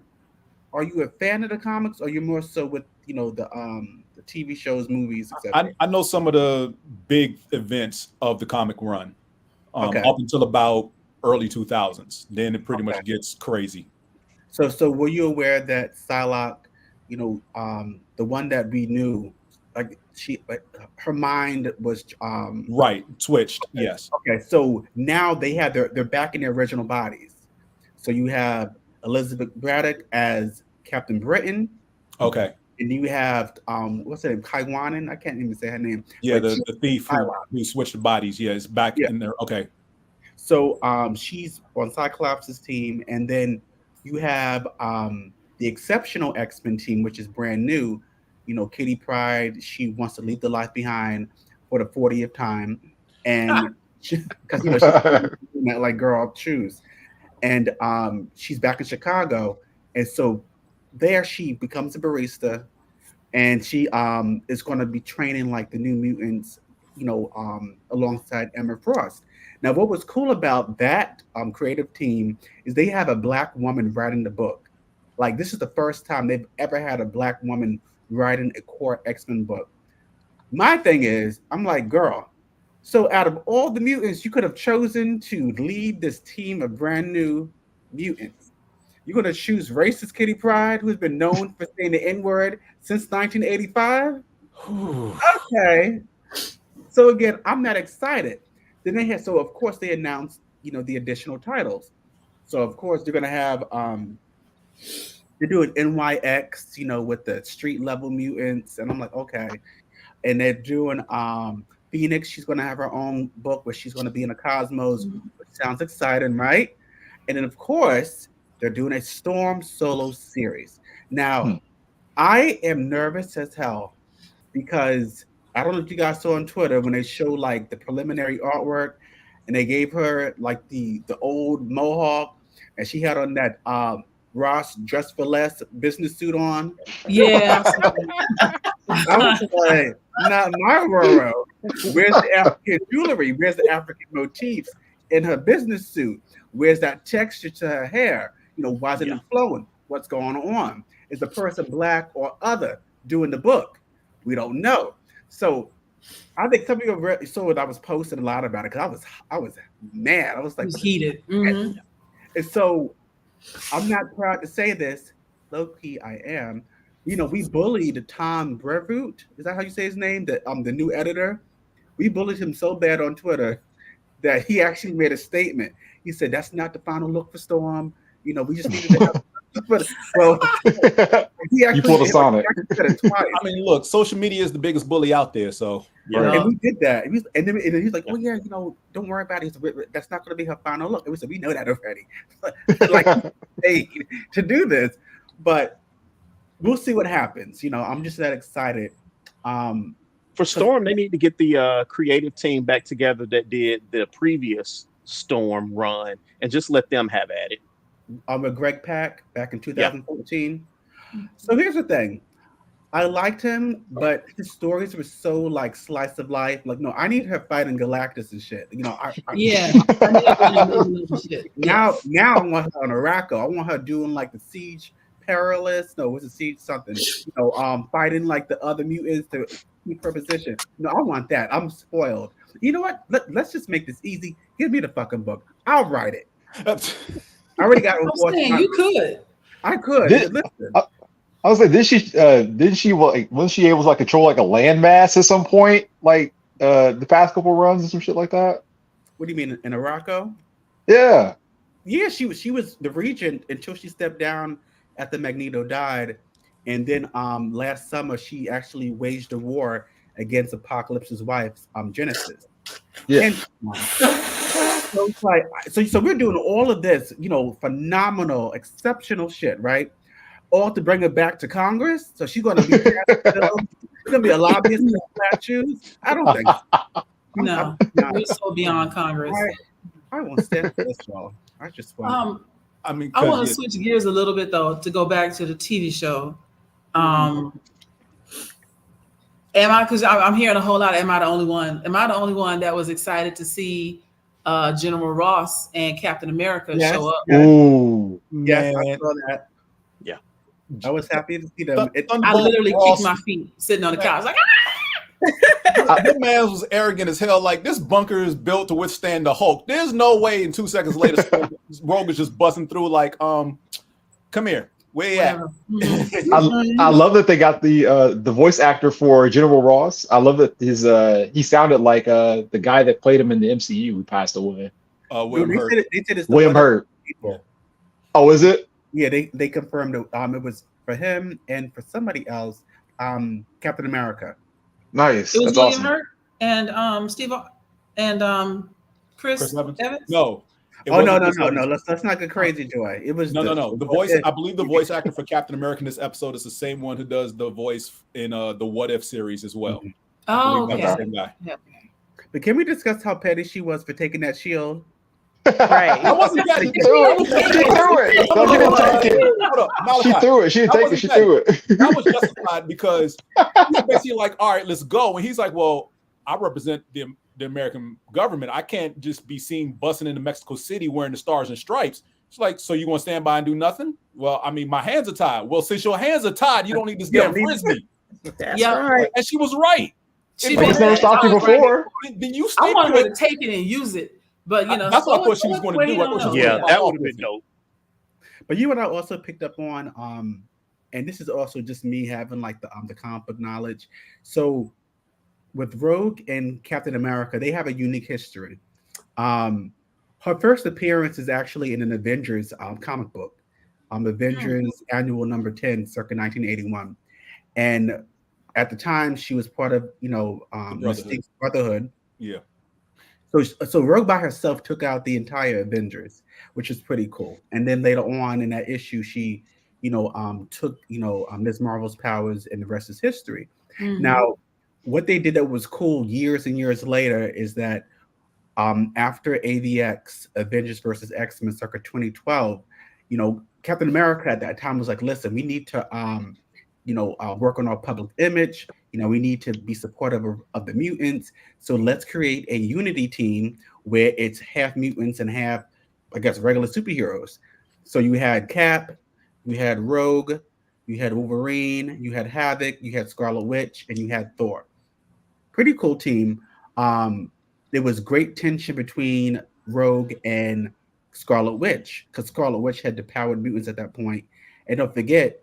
a fan of the comics, or are you more so with the TV shows, movies, etc.? I know some of the big events of the comic run, Okay. up until about early 2000s. Then it pretty much gets crazy. So were you aware that Psylocke, the one that we knew, like her mind was right, twitched. Okay. Yes. Okay, so now they're back in their original bodies. So you have Elizabeth Braddock as Captain Britain. Okay. And you have what's her name? Kaiwanen. I can't even say her name. Yeah, but the thief who switched the bodies. Yeah, it's back in there. Okay. So she's on Cyclops' team, and then you have the exceptional X-Men team, which is brand new. Kitty Pryde, she wants to leave the life behind for the 40th time, and because she's like, girl, choose. And she's back in Chicago, and so there she becomes a barista, and she is going to be training like the New Mutants, alongside Emma Frost. Now, what was cool about that creative team is they have a Black woman writing the book. Like, this is the first time they've ever had a Black woman writing a core X-Men book. My thing is, I'm like, girl, so out of all the mutants, you could have chosen to lead this team of brand new mutants. You're going to choose racist Kitty Pryde, who's been known for saying the N-word since 1985? Okay. So again, I'm not excited. Then of course they announced, the additional titles. So of course they're gonna have they're doing NYX, with the street level mutants, and I'm like, okay. And they're doing Phoenix. She's gonna have her own book where she's gonna be in the cosmos, which sounds exciting, right? And then of course they're doing a Storm solo series. Now, I am nervous as hell because I don't know if you guys saw on Twitter when they showed like the preliminary artwork, and they gave her like the old mohawk, and she had on that Ross Dress for Less business suit on. Yeah. I was like, not my Roro. Where's the African jewelry? Where's the African motifs in her business suit? Where's that texture to her hair? Why isn't it flowing? What's going on? Is the person Black or other doing the book? We don't know. So I think some of you saw what I was posting a lot about it because I was mad. I was like, heated. Mm-hmm. And so I'm not proud to say this. Low key, I am. We bullied Tom Brevoort. Is that how you say his name? The new editor. We bullied him so bad on Twitter that he actually made a statement. He said, "That's not the final look for Storm. We just needed to have." But he actually, you pulled a Sonic. I mean, look, social media is the biggest bully out there. So and we did that. And then he's like, "Oh yeah, don't worry about it. That's not going to be her final look." And we said, "We know that already." Like, to do this, but we'll see what happens. I'm just that excited. For Storm, they need to get the creative team back together that did the previous Storm run and just let them have at it. With Greg Pak back in 2014. So here's the thing. I liked him, but his stories were so like slice of life. Like, no, I need her fighting Galactus and shit. Now I want her on Araco. I want her doing like the Siege Perilous. No, it was a Siege something. Fighting like the other mutants to keep her position. No, I want that. I'm spoiled. You know what? Let's just make this easy. Give me the fucking book. I'll write it. I already got it. You could. I could. Listen. I was like, wasn't she able to like control like a landmass at some point, like the past couple runs and some shit like that? What do you mean in Araco? Yeah. Yeah, she was the regent until she stepped down after Magneto died, and then last summer she actually waged a war against Apocalypse's wife, Genesis. Yeah. And, so it's like so we're doing all of this, phenomenal, exceptional shit, right? All to bring her back to Congress. So she's going to be a lobbyist in statues. I don't think so. No, we're so beyond Congress. I won't stand for this, y'all. I just want. I want to switch gears a little bit though to go back to the TV show. Because I'm hearing a whole lot. Am I the only one? Am I the only one that was excited to see General Ross and Captain America show up? Ooh, yes, I saw that. Yeah, I was happy to see them. I literally kicked my feet sitting on the couch like. That man was arrogant as hell. Like, this bunker is built to withstand the Hulk. There's no way in 2 seconds later Rogue is just busting through like, come here. Where you at? I love that they got the voice actor for General Ross. I love that he sounded like the guy that played him in the MCU who passed away. William Hurt. William Hurt. Oh, is it? Yeah, they confirmed it. It was for him and for somebody else, Captain America. Nice. It was That's William awesome. Hurt and Steve and Chris Evans? No. No. Let's not get crazy, Joy. It was no. The voice. I believe the voice actor for Captain America in this episode is the same one who does the voice in the What If series as well. Oh, okay. The same guy. Yeah. But can we discuss how petty she was for taking that shield? Right. I wasn't getting She threw it. No, she didn't take it. She threw it. She didn't take it. She threw it. That was justified because he's basically like, all right, let's go. And he's like, well, I represent the American government. I can't just be seen busting into Mexico City wearing the stars and stripes. It's like, so you want to stand by and do nothing? Well, I mean, my hands are tied. Well, since your hands are tied, you don't need this damn frisbee. That's right. And she was right. She never stopped you before. Then you I wanted her to take it and use it. But that's what I thought she was going to do. Yeah, that would have been dope. But you and I also picked up on, and this is also just me having like the comic book knowledge. So with Rogue and Captain America, they have a unique history. Her first appearance is actually in an Avengers comic book, Avengers Annual Number 10, circa 1981, and at the time she was part of Mystique's Brotherhood. Yeah. So Rogue by herself took out the entire Avengers, which is pretty cool. And then later on in that issue, she, took, Ms. Marvel's powers, and the rest is history. Mm-hmm. Now, what they did that was cool years and years later is that after AVX, Avengers versus X-Men, circa 2012, Captain America at that time was like, listen, we need to, work on our public image. We need to be supportive of the mutants. So let's create a unity team where it's half mutants and half, I guess, regular superheroes. So you had Cap, you had Rogue, you had Wolverine, you had Havoc, you had Scarlet Witch, and you had Thor. Pretty cool team. There was great tension between Rogue and Scarlet Witch because Scarlet Witch had the powered mutants at that point. And don't forget,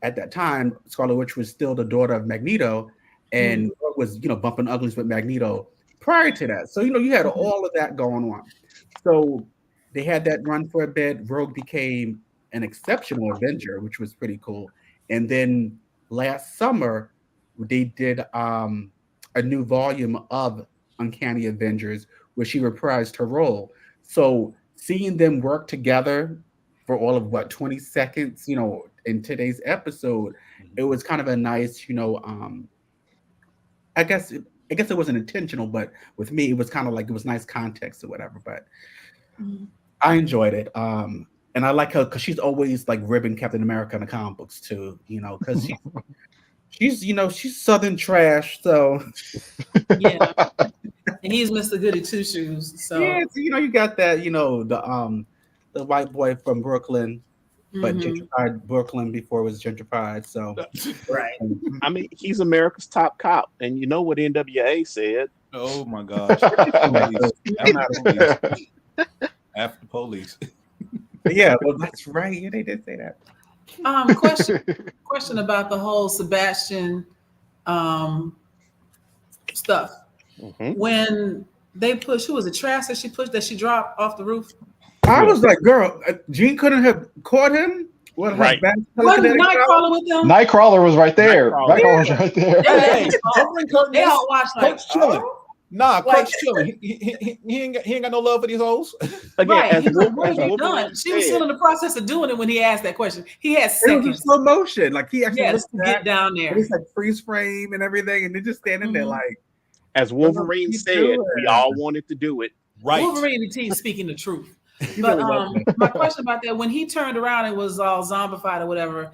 at that time, Scarlet Witch was still the daughter of Magneto and was, bumping uglies with Magneto prior to that. So, you had all of that going on. So they had that run for a bit. Rogue became an exceptional Avenger, which was pretty cool. And then last summer, they did a new volume of Uncanny Avengers where she reprised her role. So seeing them work together for all of 20 seconds, in today's episode, it was kind of a nice, I guess it wasn't intentional, but with me, it was kind of like it was nice context or whatever. But I enjoyed it. And I like her because she's always like ribbing Captain America in the comic books too, because she's Southern trash. So yeah, and he's Mr. Goody Two Shoes. So yeah, you got that, the white boy from Brooklyn, but gentrified Brooklyn before it was gentrified. So right. I mean, he's America's top cop, and you know what NWA said. Oh my gosh. After police. Yeah, well, that's right. Yeah, they did say that. Question about the whole Sebastian stuff. When they pushed, who was it? Trash that she dropped off the roof. I was like, girl, Jean couldn't have caught him. What? Right. Wasn't Nightcrawler with them? Nightcrawler was right there. Nightcrawler was right there. They all watched like, Nah, Kurt's chilling. He ain't got no love for these hoes. Again, right. He's like, what have you done? She was still in the process of doing it when he asked that question. He had seconds. It was slow motion. Like he actually to get down there. It's like freeze frame and everything, and they're just standing there like. As Wolverine said, we all wanted to do it. Right. Wolverine and T speaking the truth. But my question about that, when he turned around and was all zombified or whatever,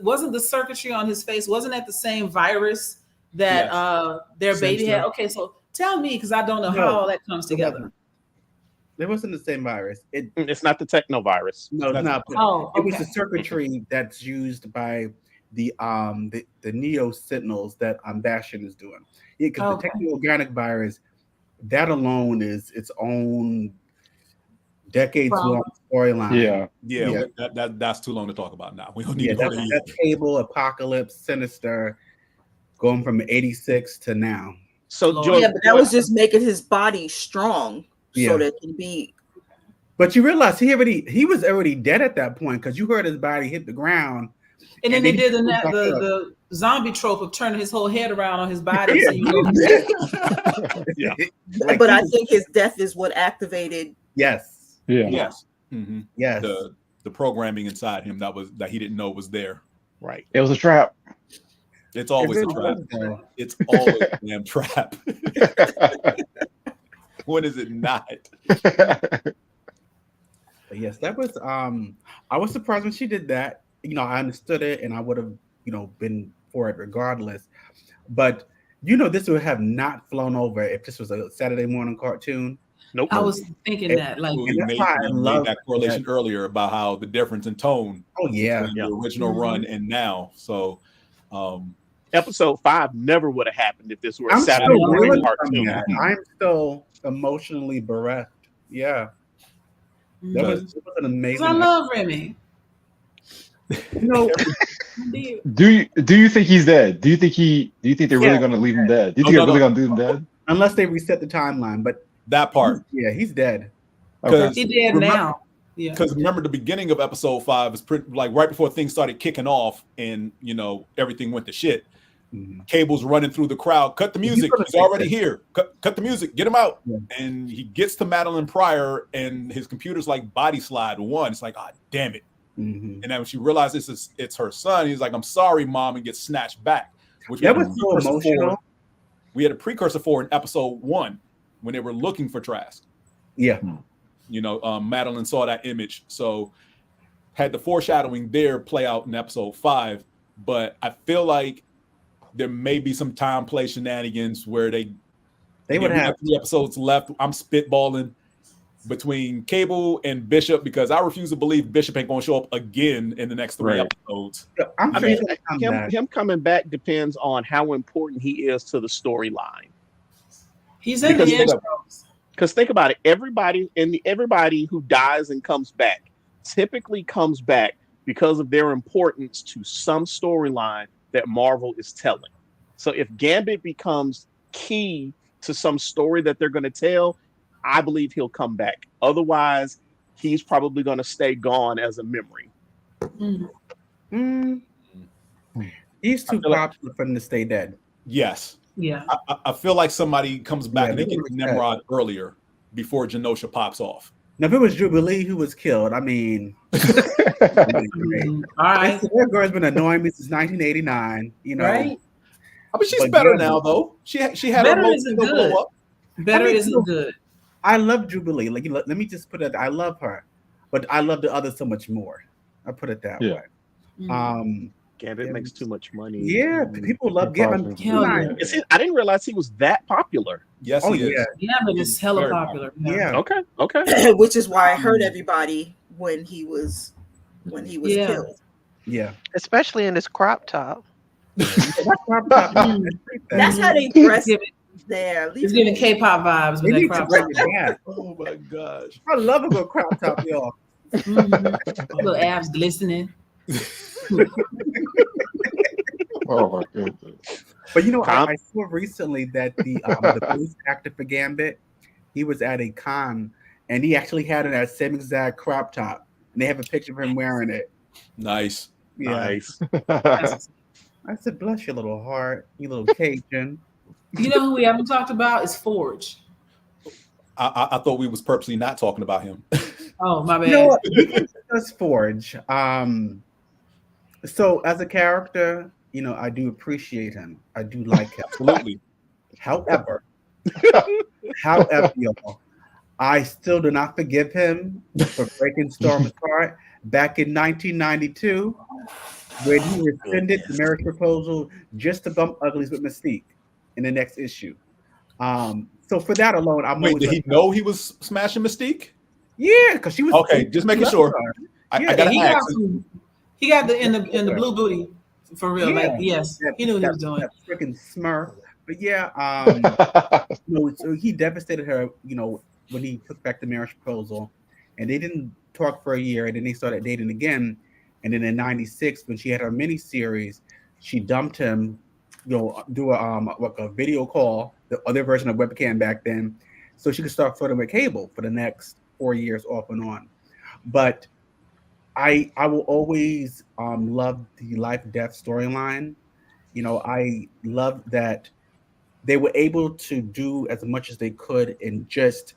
wasn't the circuitry on his face, wasn't that the same virus that their baby had? Okay, so tell me, because I don't know how all that comes together. It wasn't the same virus. It's not the technovirus. No, it's not. Okay. It was the circuitry that's used by the Neo Sentinels that Bastion is doing. Yeah, because the techno-organic virus, that alone is its own decades-long storyline. Yeah. That's too long to talk about now. We don't need to go there. That's Cable, Apocalypse, Sinister, going from 86 to now. So but that was just making his body strong so that it can be. But you realize he was already dead at that point because you heard his body hit the ground. And then they did the zombie trope of turning his whole head around on his body. But I think his death is what activated. Yes. Yeah. Yes. Yes. The programming inside him that he didn't know was there. Right. It was a trap. It's always a trap. It's always a damn trap. When is it not? Yes, that was I was surprised when she did that. I understood it and I would have, been for it regardless. But this would have not flown over if this was a Saturday morning cartoon. Nope. I was thinking that, like, we made that correlation earlier about how the difference in tone. Oh yeah, the original run and now. So, episode 5 never would have happened if this were a Saturday morning cartoon. I'm still emotionally bereft. Yeah, that was an amazing. I love Remy. Do you think he's dead? Do you think they're really going to leave him dead? Do you think they're really going to leave him dead? Unless they reset the timeline, but that part. He's dead. He's dead now. Yeah. Because remember, the beginning of episode 5 is pretty like right before things started kicking off, and everything went to shit. Cable's running through the crowd. Cut the music. He's already here. Cut the music. Get him out. Yeah. And he gets to Madeline Pryor, and his computer's like body slide one. It's like, ah, damn it. And then when she realizes it's her son, he's like, "I'm sorry, Mom," and gets snatched back. Which that was so emotional. We had a precursor for in episode 1 when they were looking for Trask. Yeah. Madeline saw that image, so had the foreshadowing there play out in episode 5. But I feel like there may be some time play shenanigans where they would have 3 episodes left. I'm spitballing between Cable and Bishop because I refuse to believe Bishop ain't going to show up again in the next 3 episodes. Him coming back depends on how important he is to the storyline. He's in the intros. Because think about it, everybody who dies and comes back typically comes back because of their importance to some storyline that Marvel is telling. So if Gambit becomes key to some story that they're going to tell, I believe he'll come back. Otherwise, he's probably going to stay gone as a memory. He's too popular for him to stay dead. Yes. Yeah. I feel like somebody comes back and they get Nimrod earlier before Genosha pops off. Now, if it was Jubilee who was killed, I mean, All right. That girl's been annoying me since 1989. You know, right? I mean, she's better now though. She had Better her isn't blow good. up. Better isn't good. I love Jubilee. Like, let me just put it. I love her, but I love the others so much more. I put it that way. Gambit makes too much money. Yeah, people love Gambit. I didn't realize he was that popular. Yes, he is. Gambit is hella popular. Yeah. Okay. Which is why I hurt everybody when he was killed. Yeah. Especially in this crop top. That's how they dress there. It's giving K-pop vibes with that crop top. Oh my gosh. I love a good crop top, y'all. Little abs glistening. Oh my goodness. But you know, I saw recently that the voice actor for Gambit, he was at a con and he actually had it that same exact crop top. And they have a picture of him wearing it. Nice. Yeah. Nice. I said, bless your little heart, you little Cajun. You know who we haven't talked about is Forge. I thought we was purposely not talking about him. Oh, my bad. You know what? We can discuss Forge. So as a character, you know, I do appreciate him. I do like him. Absolutely. However, y'all, I still do not forgive him for breaking Storm's heart back in 1992, when he rescinded the marriage proposal just to bump uglies with Mystique in the next issue. So for that alone, I'm Wait, did he know he was smashing Mystique? Yeah, because she was okay. Just making sure. I gotta ask. He got the in the blue booty for real. Like, yes, he knew what he was doing. That freaking Smurf. But yeah, so he devastated her, you know, when he took back the marriage proposal, and they didn't talk for a year, and then they started dating again. And then in '96, when she had her mini series, she dumped him, you know, do a video call, the other version of webcam back then, so she could start flirting with Cable for the next 4 years off and on. But I will always love the life death storyline. You know, I love that they were able to do as much as they could in just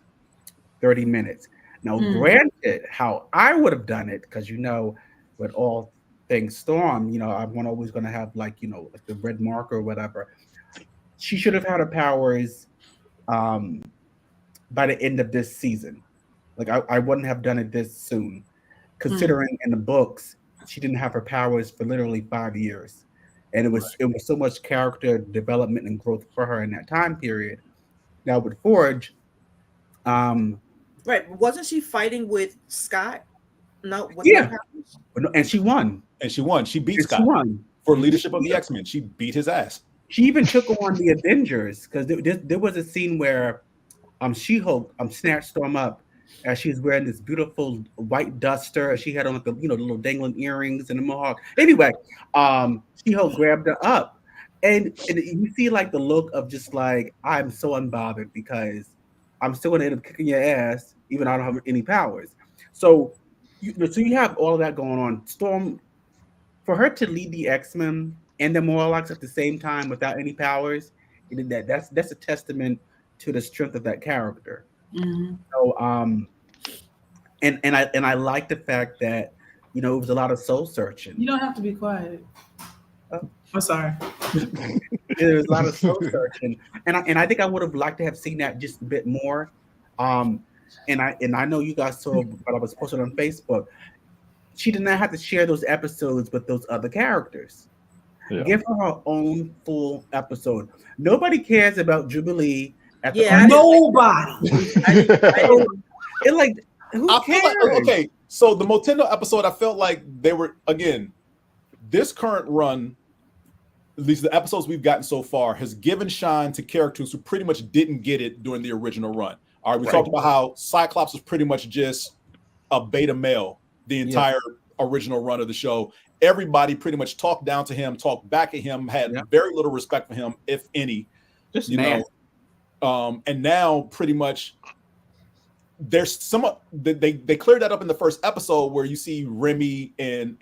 30 minutes. Now, granted, how I would have done it, because, you know, with all things Storm, you know, I'm always going to have, like, you know, like the red marker or whatever. She should have had her powers by the end of this season. Like, I wouldn't have done it this soon, considering in the books, she didn't have her powers for literally 5 years. And it was so much character development and growth for her in that time period. Now with Forge, right, wasn't she fighting with Scott? No, and she won. She beat Scott for leadership of the X-Men. She beat his ass. She even took on the Avengers, because there was a scene where She-Hulk snatched Storm up as she was wearing this beautiful white duster. She had on, like, the little dangling earrings and the mohawk. Anyway, She-Hulk grabbed her up, and you see like the look of just like, I'm so unbothered because I'm still gonna end up kicking your ass even though I don't have any powers. So you have all of that going on. Storm, for her to lead the X-Men and the Morlocks at the same time without any powers, that's a testament to the strength of that character. Mm-hmm. So and I like the fact that, you know, it was a lot of soul searching. You don't have to be quiet. I'm sorry. There was a lot of soul searching, and I think I would have liked to have seen that just a bit more. And I know you guys saw what I was posted on Facebook. She did not have to share those episodes with those other characters. Yeah. Give her own full episode. Nobody cares about Jubilee. Nobody. It like, who cares? Okay, so the Motendo episode, I felt like they were, again, this current run, at least the episodes we've gotten so far, has given shine to characters who pretty much didn't get it during the original run. All right, we talked about how Cyclops was pretty much just a beta male the entire original run of the show. Everybody pretty much talked down to him, talked back at him, had very little respect for him, if any. Just know. And now pretty much there's they cleared that up in the first episode where you see Remy and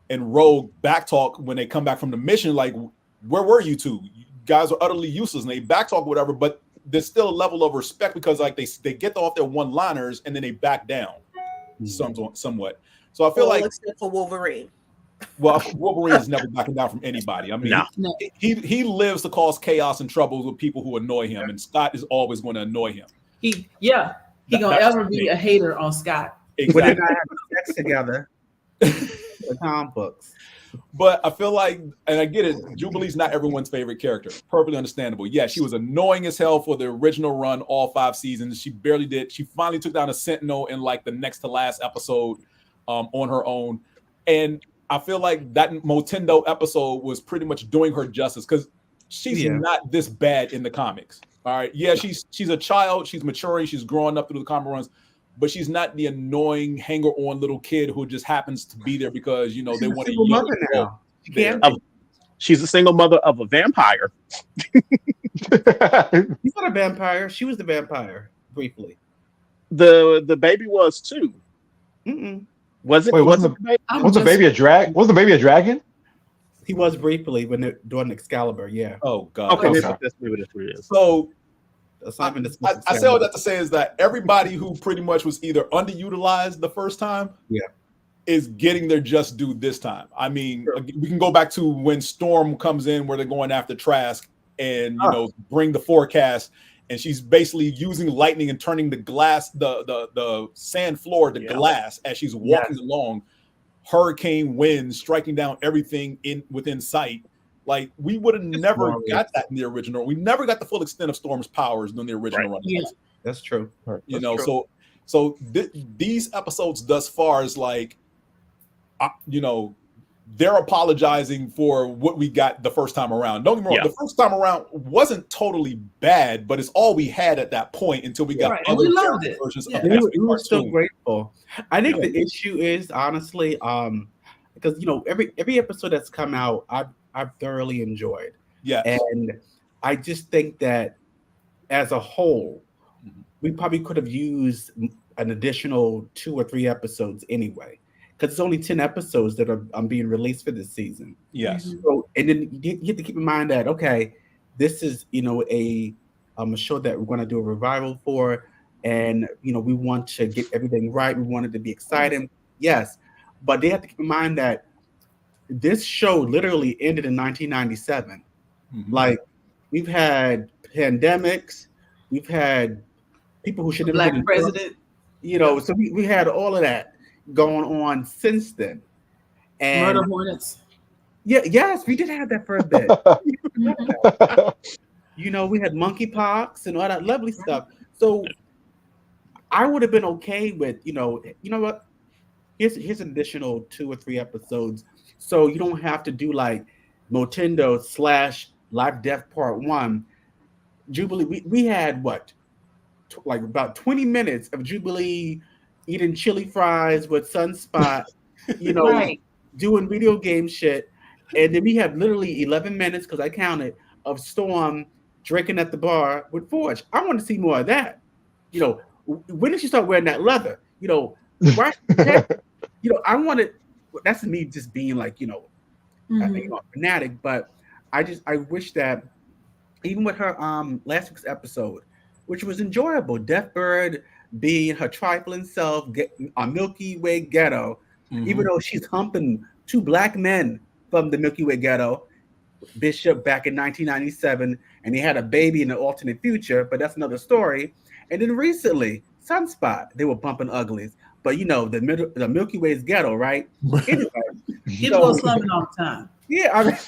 Rogue backtalk when they come back from the mission, like, where were you two? You guys are utterly useless, and they backtalk whatever, but there's still a level of respect because like they get off their one-liners and then they back down somewhat. So I feel like except for Wolverine. Well, Wolverine is never backing down from anybody. I mean, he lives to cause chaos and troubles with people who annoy him, and Scott is always going to annoy him. He gonna ever be a hater on Scott. Exactly. But they're not having sex together. The comic books. But I feel like, and I get it, Jubilee's not everyone's favorite character. Perfectly understandable. Yeah, she was annoying as hell for the original run, all 5 seasons. She barely did. She finally took down a Sentinel in like the next to last episode on her own. And I feel like that Motendo episode was pretty much doing her justice because she's not this bad in the comics. All right. Yeah, she's a child. She's maturing. She's growing up through the comic runs. But she's not the annoying hanger-on little kid who just happens to be there because, you know, they want to mother now. She's a single mother of a vampire. She's not a vampire. She was the vampire, briefly. The baby was too. Wasn't the baby a drag? Was the baby a dragon? He was briefly when they're doing Excalibur, yeah. Oh God. Okay. That's maybe that's what it is. So I say all that to say is that everybody who pretty much was either underutilized the first time, is getting their just due this time. I mean, we can go back to when Storm comes in where they're going after Trask and bring the forecast, and she's basically using lightning and turning the glass, the sand floor to glass as she's walking along. Hurricane winds striking down everything within sight. Like we would have never got that in the original. We never got the full extent of Storm's powers in the original run. Yeah, that's true. So these episodes thus far is like, they're apologizing for what we got the first time around. Don't get me wrong, the first time around wasn't totally bad, but it's all we had at that point until we got other versions of it. We were so grateful. I think the issue is honestly, because every episode that's come out, I've thoroughly enjoyed. Yeah. And I just think that as a whole, we probably could have used an additional 2 or 3 episodes anyway. Because it's only 10 episodes that are being released for this season. Yes. So, and then you have to keep in mind that, okay, this is, a show that we're going to do a revival for. And, we want to get everything right. We want it to be exciting. Yes. But they have to keep in mind that this show literally ended in 1997. Like, we've had pandemics. We've had people who should have been president. So we had all of that going on since then. And murder hornets. Yes, we did have that for a bit. We had monkeypox and all that lovely stuff. So I would have been okay with, you know what? Here's an additional 2 or 3 episodes. So you don't have to do like Motendo / Life Death Part 1. Jubilee, we had like about 20 minutes of Jubilee eating chili fries with Sunspot, doing video game shit. And then we have literally 11 minutes, because I counted, of Storm drinking at the bar with Forge. I want to see more of that. When did she start wearing that leather? Why? I wanted, that's me just being like, a fanatic, but I wish that even with her last week's episode, which was enjoyable, Deathbird being her trifling self, a Milky Way ghetto, even though she's humping 2 black men from the Milky Way ghetto, Bishop back in 1997, and they had a baby in an alternate future, but that's another story. And then recently, Sunspot, they were bumping uglies, but the Milky Way's ghetto, right? Anyway, people are slumming all the time. Yeah,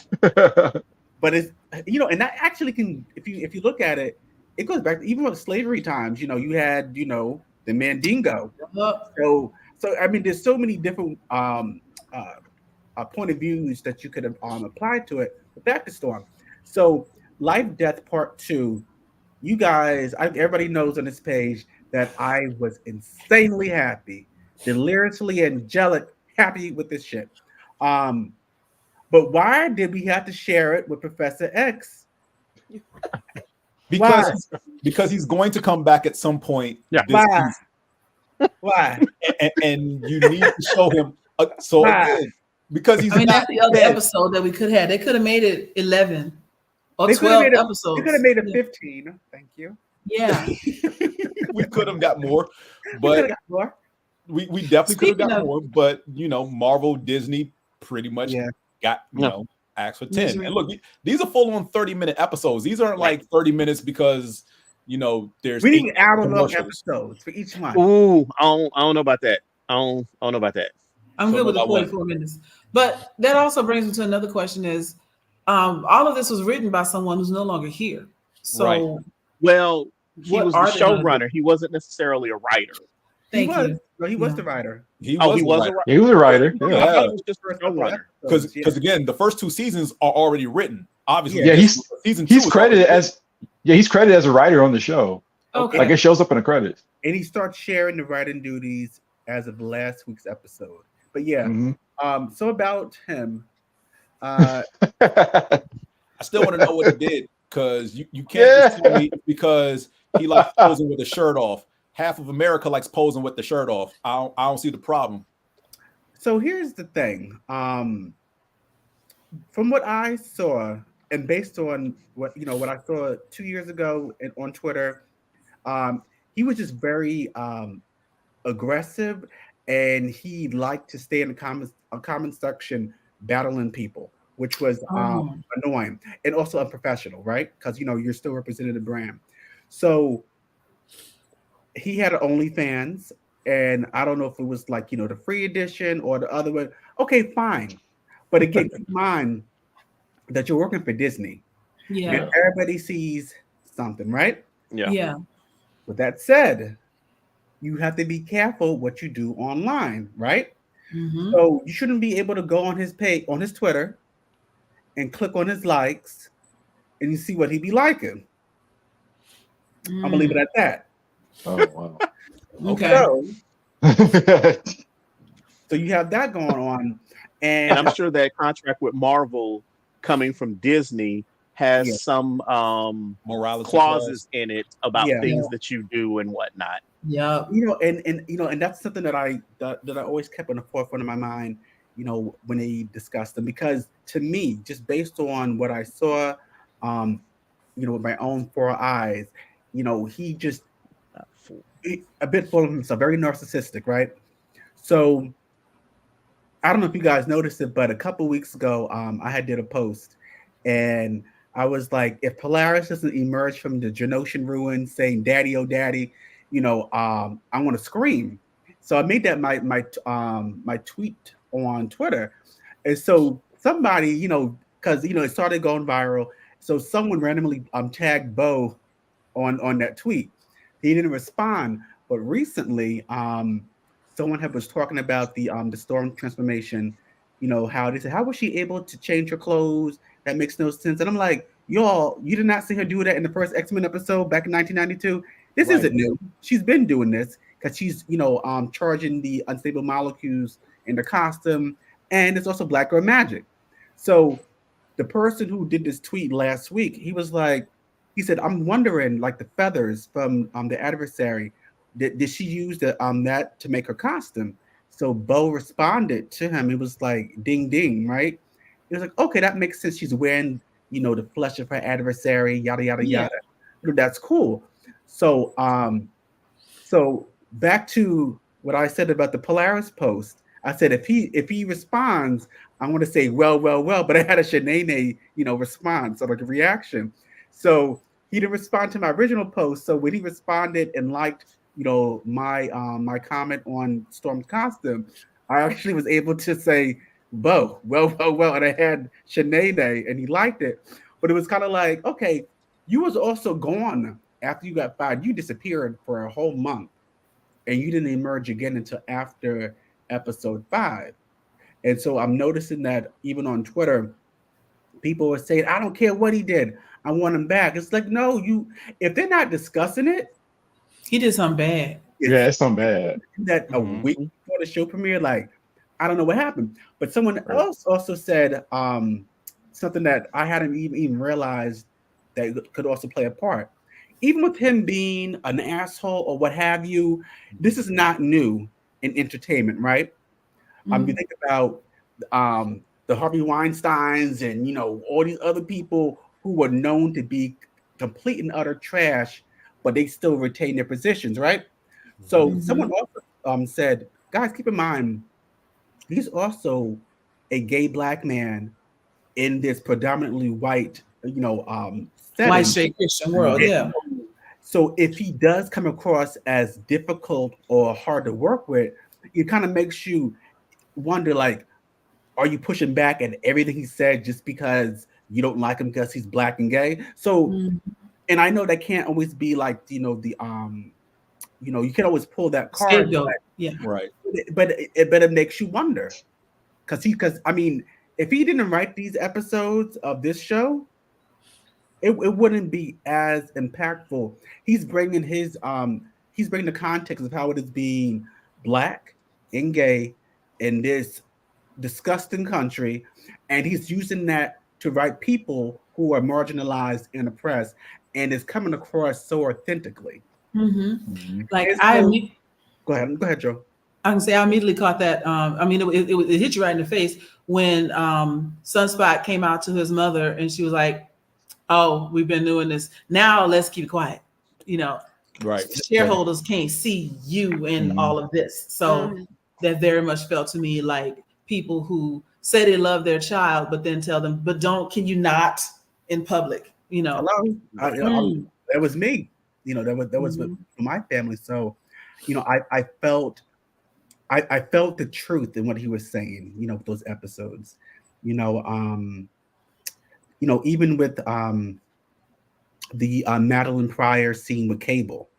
but it's and that actually can, if you look at it, it goes back to even with slavery times. You had the Mandingo. So I mean, there's so many different point of views that you could have applied to it. But back to Storm. So Life Death Part 2. You guys, everybody knows on this page that I was insanely happy, deliriously angelic, happy with this shit. But why did we have to share it with Professor X? Because he's going to come back at some point. Yeah. Why? And you need to show him. Because he's. That's the other episode that we could have. They could have made it 11 or 12 episodes. They could have made it 15. Thank you. Yeah. We could have got more, but we definitely could have got more. But Marvel, Disney pretty much got asked for 10. And look, these are full on 30-minute episodes. These aren't like 30 minutes because there's we need hour-long episodes for each one. Ooh, I don't know about that. I don't know about that. I'm good with the 44 minutes. But that also brings me to another question is, all of this was written by someone who's no longer here. So, well, he was the showrunner. He wasn't necessarily a writer. Thank you. No, he was the writer. He was a writer. He was a writer. Yeah. I thought it was just a showrunner. Because again, the first 2 seasons are already written. Obviously, he's credited as a writer on the show. Okay. Like it shows up in the credits. And he starts sharing the writing duties as of last week's episode. But so about him. I still want to know what he did, because you can't just tell me because he likes posing with the shirt off. Half of America likes posing with the shirt off. I don't see the problem. So here's the thing. From what I saw, and based on what I saw 2 years ago on Twitter, he was just very aggressive, and he liked to stay in the comment section battling people, which was annoying and also unprofessional, right? Because you're still representing the brand. So he had an OnlyFans, and I don't know if it was like the free edition or the other one. Okay, fine, but again, keep in mind that you're working for Disney. Yeah, and everybody sees something, right? Yeah. With that said, you have to be careful what you do online, right? Mm-hmm. So you shouldn't be able to go on his page, on his Twitter, and click on his likes, and you see what he be liking. I'm gonna leave it at that. Oh wow. Okay. So you have that going on, and I'm sure that contract with Marvel coming from Disney has some morality clauses in it about things that you do and whatnot. Yeah, and that's something that I always kept on the forefront of my mind, when they discussed them, because to me, just based on what I saw, with my own 4 eyes, he just a bit full of himself, very narcissistic, right? So I don't know if you guys noticed it, but a couple weeks ago, I had did a post, and I was like, if Polaris doesn't emerge from the Genoshan ruins saying "Daddy, oh Daddy," I want to scream. So I made that my tweet on Twitter, and so somebody, because it started going viral, so someone randomly tagged Bo on that tweet. He didn't respond, but recently, someone was talking about the Storm transformation. How they said, how was she able to change her clothes? That makes no sense. And I'm like, y'all, you did not see her do that in the first X-Men episode back in 1992. This isn't new. She's been doing this because she's, charging the unstable molecules in the costume, and it's also Black Girl magic. So the person who did this tweet last week, he said, I'm wondering, like the feathers from the adversary, did she use that to make her costume? So Bo responded to him. It was like ding ding, right? It was like, okay, that makes sense. She's wearing, the flesh of her adversary, yada yada yada. That's cool. So so back to what I said about the Polaris post. I said if he responds, I want to say well, but I had a Shanae, response, or like a reaction. So he didn't respond to my original post. So when he responded and liked, my comment on Storm's costume, I actually was able to say, Bo, well, and I had Shanae, and he liked it. But it was kind of like, okay, you was also gone after you got fired. You disappeared for a whole month, and you didn't emerge again until after episode 5. And so I'm noticing that even on Twitter, people are saying, I don't care what he did, I want him back. It's like, no, if they're not discussing it, he did something bad. It's something bad. That a week before the show premiere, like, I don't know what happened. But someone else also said something that I hadn't even realized that could also play a part. Even with him being an asshole or what have you, this is not new in entertainment, right? You think about the Harvey Weinsteins and all these other people who were known to be complete and utter trash, but they still retain their positions, right? So someone also said, guys, keep in mind, he's also a gay black man in this predominantly white, setting. White straight Christian world, yeah. So if he does come across as difficult or hard to work with, it kind of makes you wonder, like, are you pushing back at everything he said just because you don't like him because he's black and gay? So, and I know that can't always be like, you can always pull that card. Yeah. Right. But it makes you wonder. Because I mean, if he didn't write these episodes of this show, it wouldn't be as impactful. He's bringing the context of how it is being black and gay in this disgusting country, and he's using that to write people who are marginalized and oppressed, and it's coming across so authentically. Like go ahead, Joe. I can say I immediately caught that. It hit you right in the face when Sunspot came out to his mother and she was like, "Oh, we've been doing this. Now let's keep it quiet." Right. Shareholders can't see you in all of this. So that very much felt to me like people who say they love their child, but then tell them, "But can you not in public?" Hello? That was me. That was with my family. So, I felt the truth in what he was saying, those episodes, even with the Madeline Pryor scene with Cable.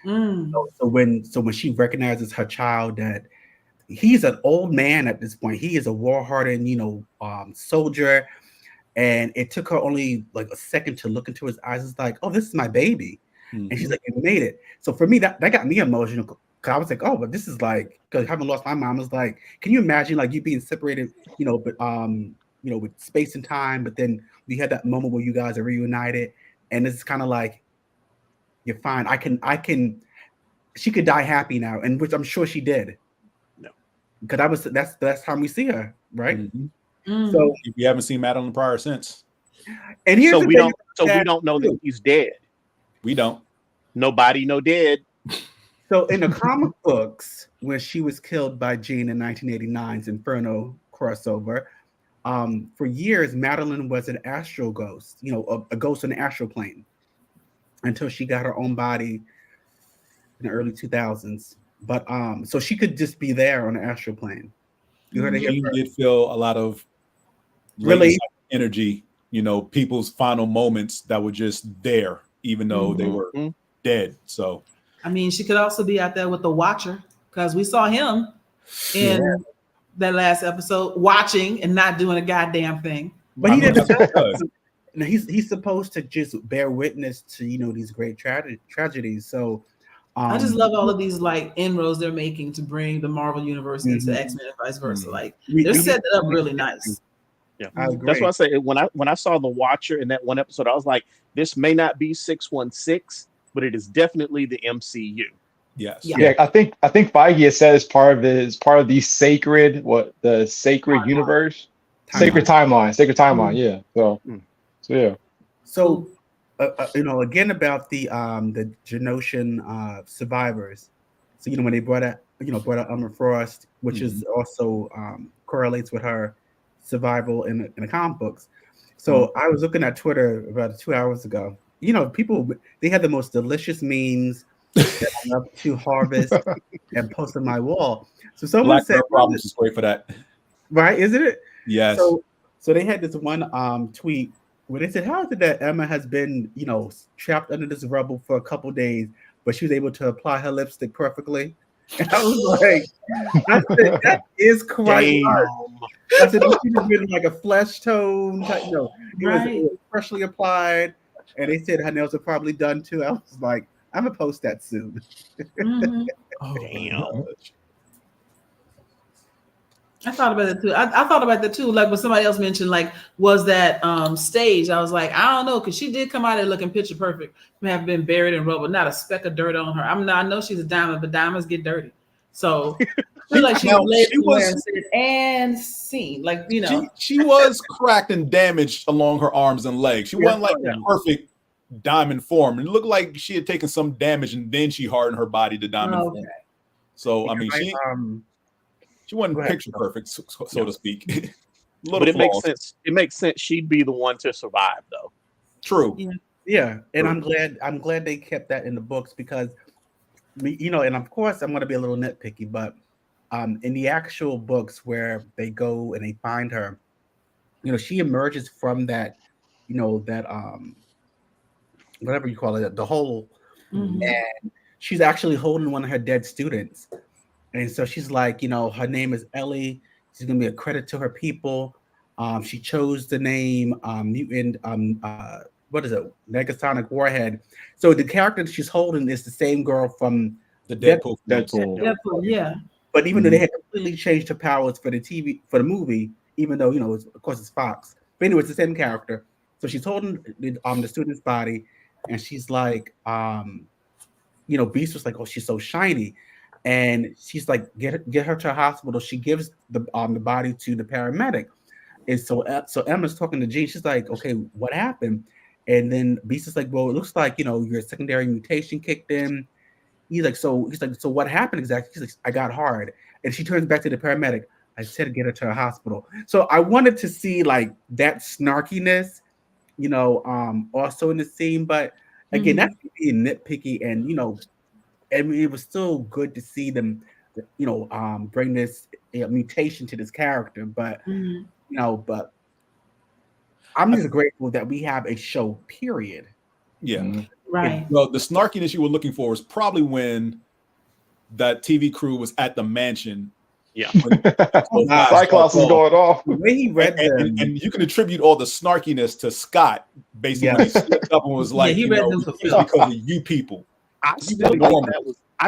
So when she recognizes her child, that he's an old man at this point, he is a war-hardened, soldier, and it took her only like a second to look into his eyes. It's like, oh, this is my baby, and she's like, you made it. So for me, that got me emotional. Cause I was like, oh, but this is like, because having lost my mom, was like, can you imagine like you being separated, but with space and time, but then we had that moment where you guys are reunited, and it's kind of like, you're fine. She could die happy now, and which I'm sure she did. No, because that's the last time we see her, right? So if you haven't seen Madeline Pryor since, and here's we don't know that he's dead. We don't. Nobody know dead. So in the comic books, when she was killed by Jean in 1989's Inferno crossover, for years Madeline was an astral ghost, a ghost in the astral plane, until she got her own body in the early 2000s. But so she could just be there on the astral plane. You heard it here. You did feel a lot of really energy, people's final moments that were just there, even though they were dead. So I mean, she could also be out there with the Watcher, because we saw him in that last episode watching and not doing a goddamn thing. But he didn't. He's supposed to just bear witness to these great tragedies. So I just love all of these like inroads they're making to bring the Marvel universe into X-Men and vice versa. Like they're setting it up really nice. Yeah, that's why I say when I saw the Watcher in that one episode, I was like, this may not be 616, but it is definitely the MCU. Yes. Yeah, I think Feige has said it's part of the sacred universe, sacred timeline. Yeah. So yeah. So again about the Genosian survivors. So when they brought out Emma Frost, which is also correlates with her survival in the comic books. So I was looking at Twitter about 2 hours ago. People, they had the most delicious memes that I love to harvest and post on my wall. So someone Black said, Problems is great for that. Right, isn't it? Yes. So they had this one tweet where they said, how is it that Emma has been, trapped under this rubble for a couple days, but she was able to apply her lipstick perfectly? And I was like, that is quite hard. I said, she was been like a flesh tone, it was freshly applied. And they said her nails are probably done too. I was like, I'm gonna post that soon. Oh, damn. I thought about it too. I thought about that too. Like when somebody else mentioned, like, was that staged? I was like, I don't know, because she did come out there looking picture perfect. May have been buried in rubble, not a speck of dirt on her. I know she's a diamond, but diamonds get dirty. So I feel like she was and said, and seen, like she was cracked and damaged along her arms and legs. She wasn't like perfect diamond form. And it looked like she had taken some damage, and then she hardened her body to diamond form. So I mean, she wasn't picture perfect, so to speak. But it makes sense. It makes sense she'd be the one to survive, though. True. Yeah, and True. I'm glad they kept that in the books because, and of course I'm going to be a little nitpicky, but in the actual books where they go and they find her, she emerges from that, that whatever you call it, the hole, and she's actually holding one of her dead students, and so she's like, her name is Ellie. She's gonna be a credit to her people. She chose the name mutant. What is it? Negasonic Warhead. So the character that she's holding is the same girl from the Deadpool. Yeah. But even though they had completely changed her powers for the movie, even though of course it's Fox. But anyway, it's the same character. So she's holding the student's body, and she's like, Beast was like, oh, she's so shiny. And she's like, get her to a hospital. She gives the body to the paramedic. And so Emma's talking to Jean. She's like, okay, what happened? And then Beast is like, well, it looks like, your secondary mutation kicked in. He's like, so what happened exactly? She's like, I got hard. And she turns back to the paramedic. I said, get her to a hospital. So I wanted to see like that snarkiness, also in the scene. But again, that's being nitpicky, and it was still good to see them, bring this mutation to this character. But but I'm just grateful that we have a show. Period. Yeah, right. Well, the snarkiness you were looking for was probably when that TV crew was at the mansion. Yeah, Cyclops is going off. The way he read and you can attribute all the snarkiness to Scott, basically when he slipped up and was like, he read them for because of you people. I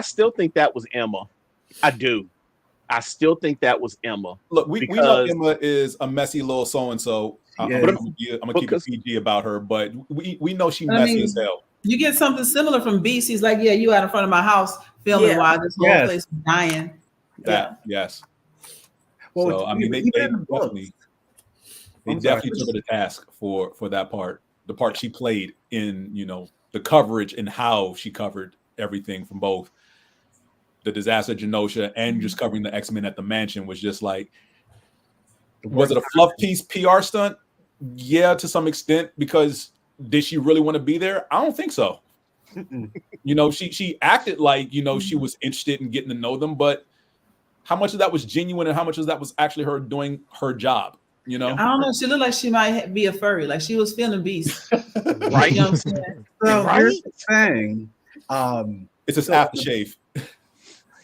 still think that was Emma. I do. I still think that was Emma. Look, we know Emma is a messy little so-and-so. I'm gonna keep it PG about her, but we know she's messy as hell. You get something similar from Beast. He's like, yeah, you out in front of my house filming while this whole place is dying. Yes. Well, so I mean, they definitely took her to task for that part. The part she played in, the coverage and how she covered everything from both the disaster Genosha and just covering the X-Men at the mansion was just like, was it a fluff piece PR stunt? Yeah, to some extent, because did she really want to be there? I don't think so. She acted like, she was interested in getting to know them, but how much of that was genuine and how much of that was actually her doing her job? I don't know. She looked like she might be a furry. Like she was feeling Beast. Right. You know what I'm saying? So here's the thing. It's just aftershave.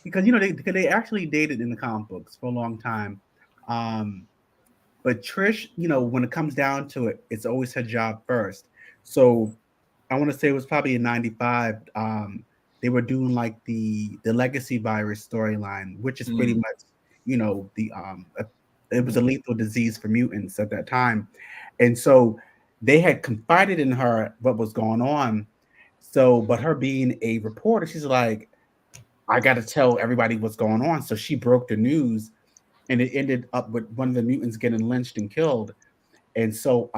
Because they actually dated in the comic books for a long time. But Trish, when it comes down to it, it's always her job first. So I want to say it was probably in '95. They were doing like the legacy virus storyline, which is pretty much, it was a lethal disease for mutants at that time. And so they had confided in her what was going on. So, but her being a reporter, she's like, I got to tell everybody what's going on. So she broke the news, and it ended up with one of the mutants getting lynched and killed. And so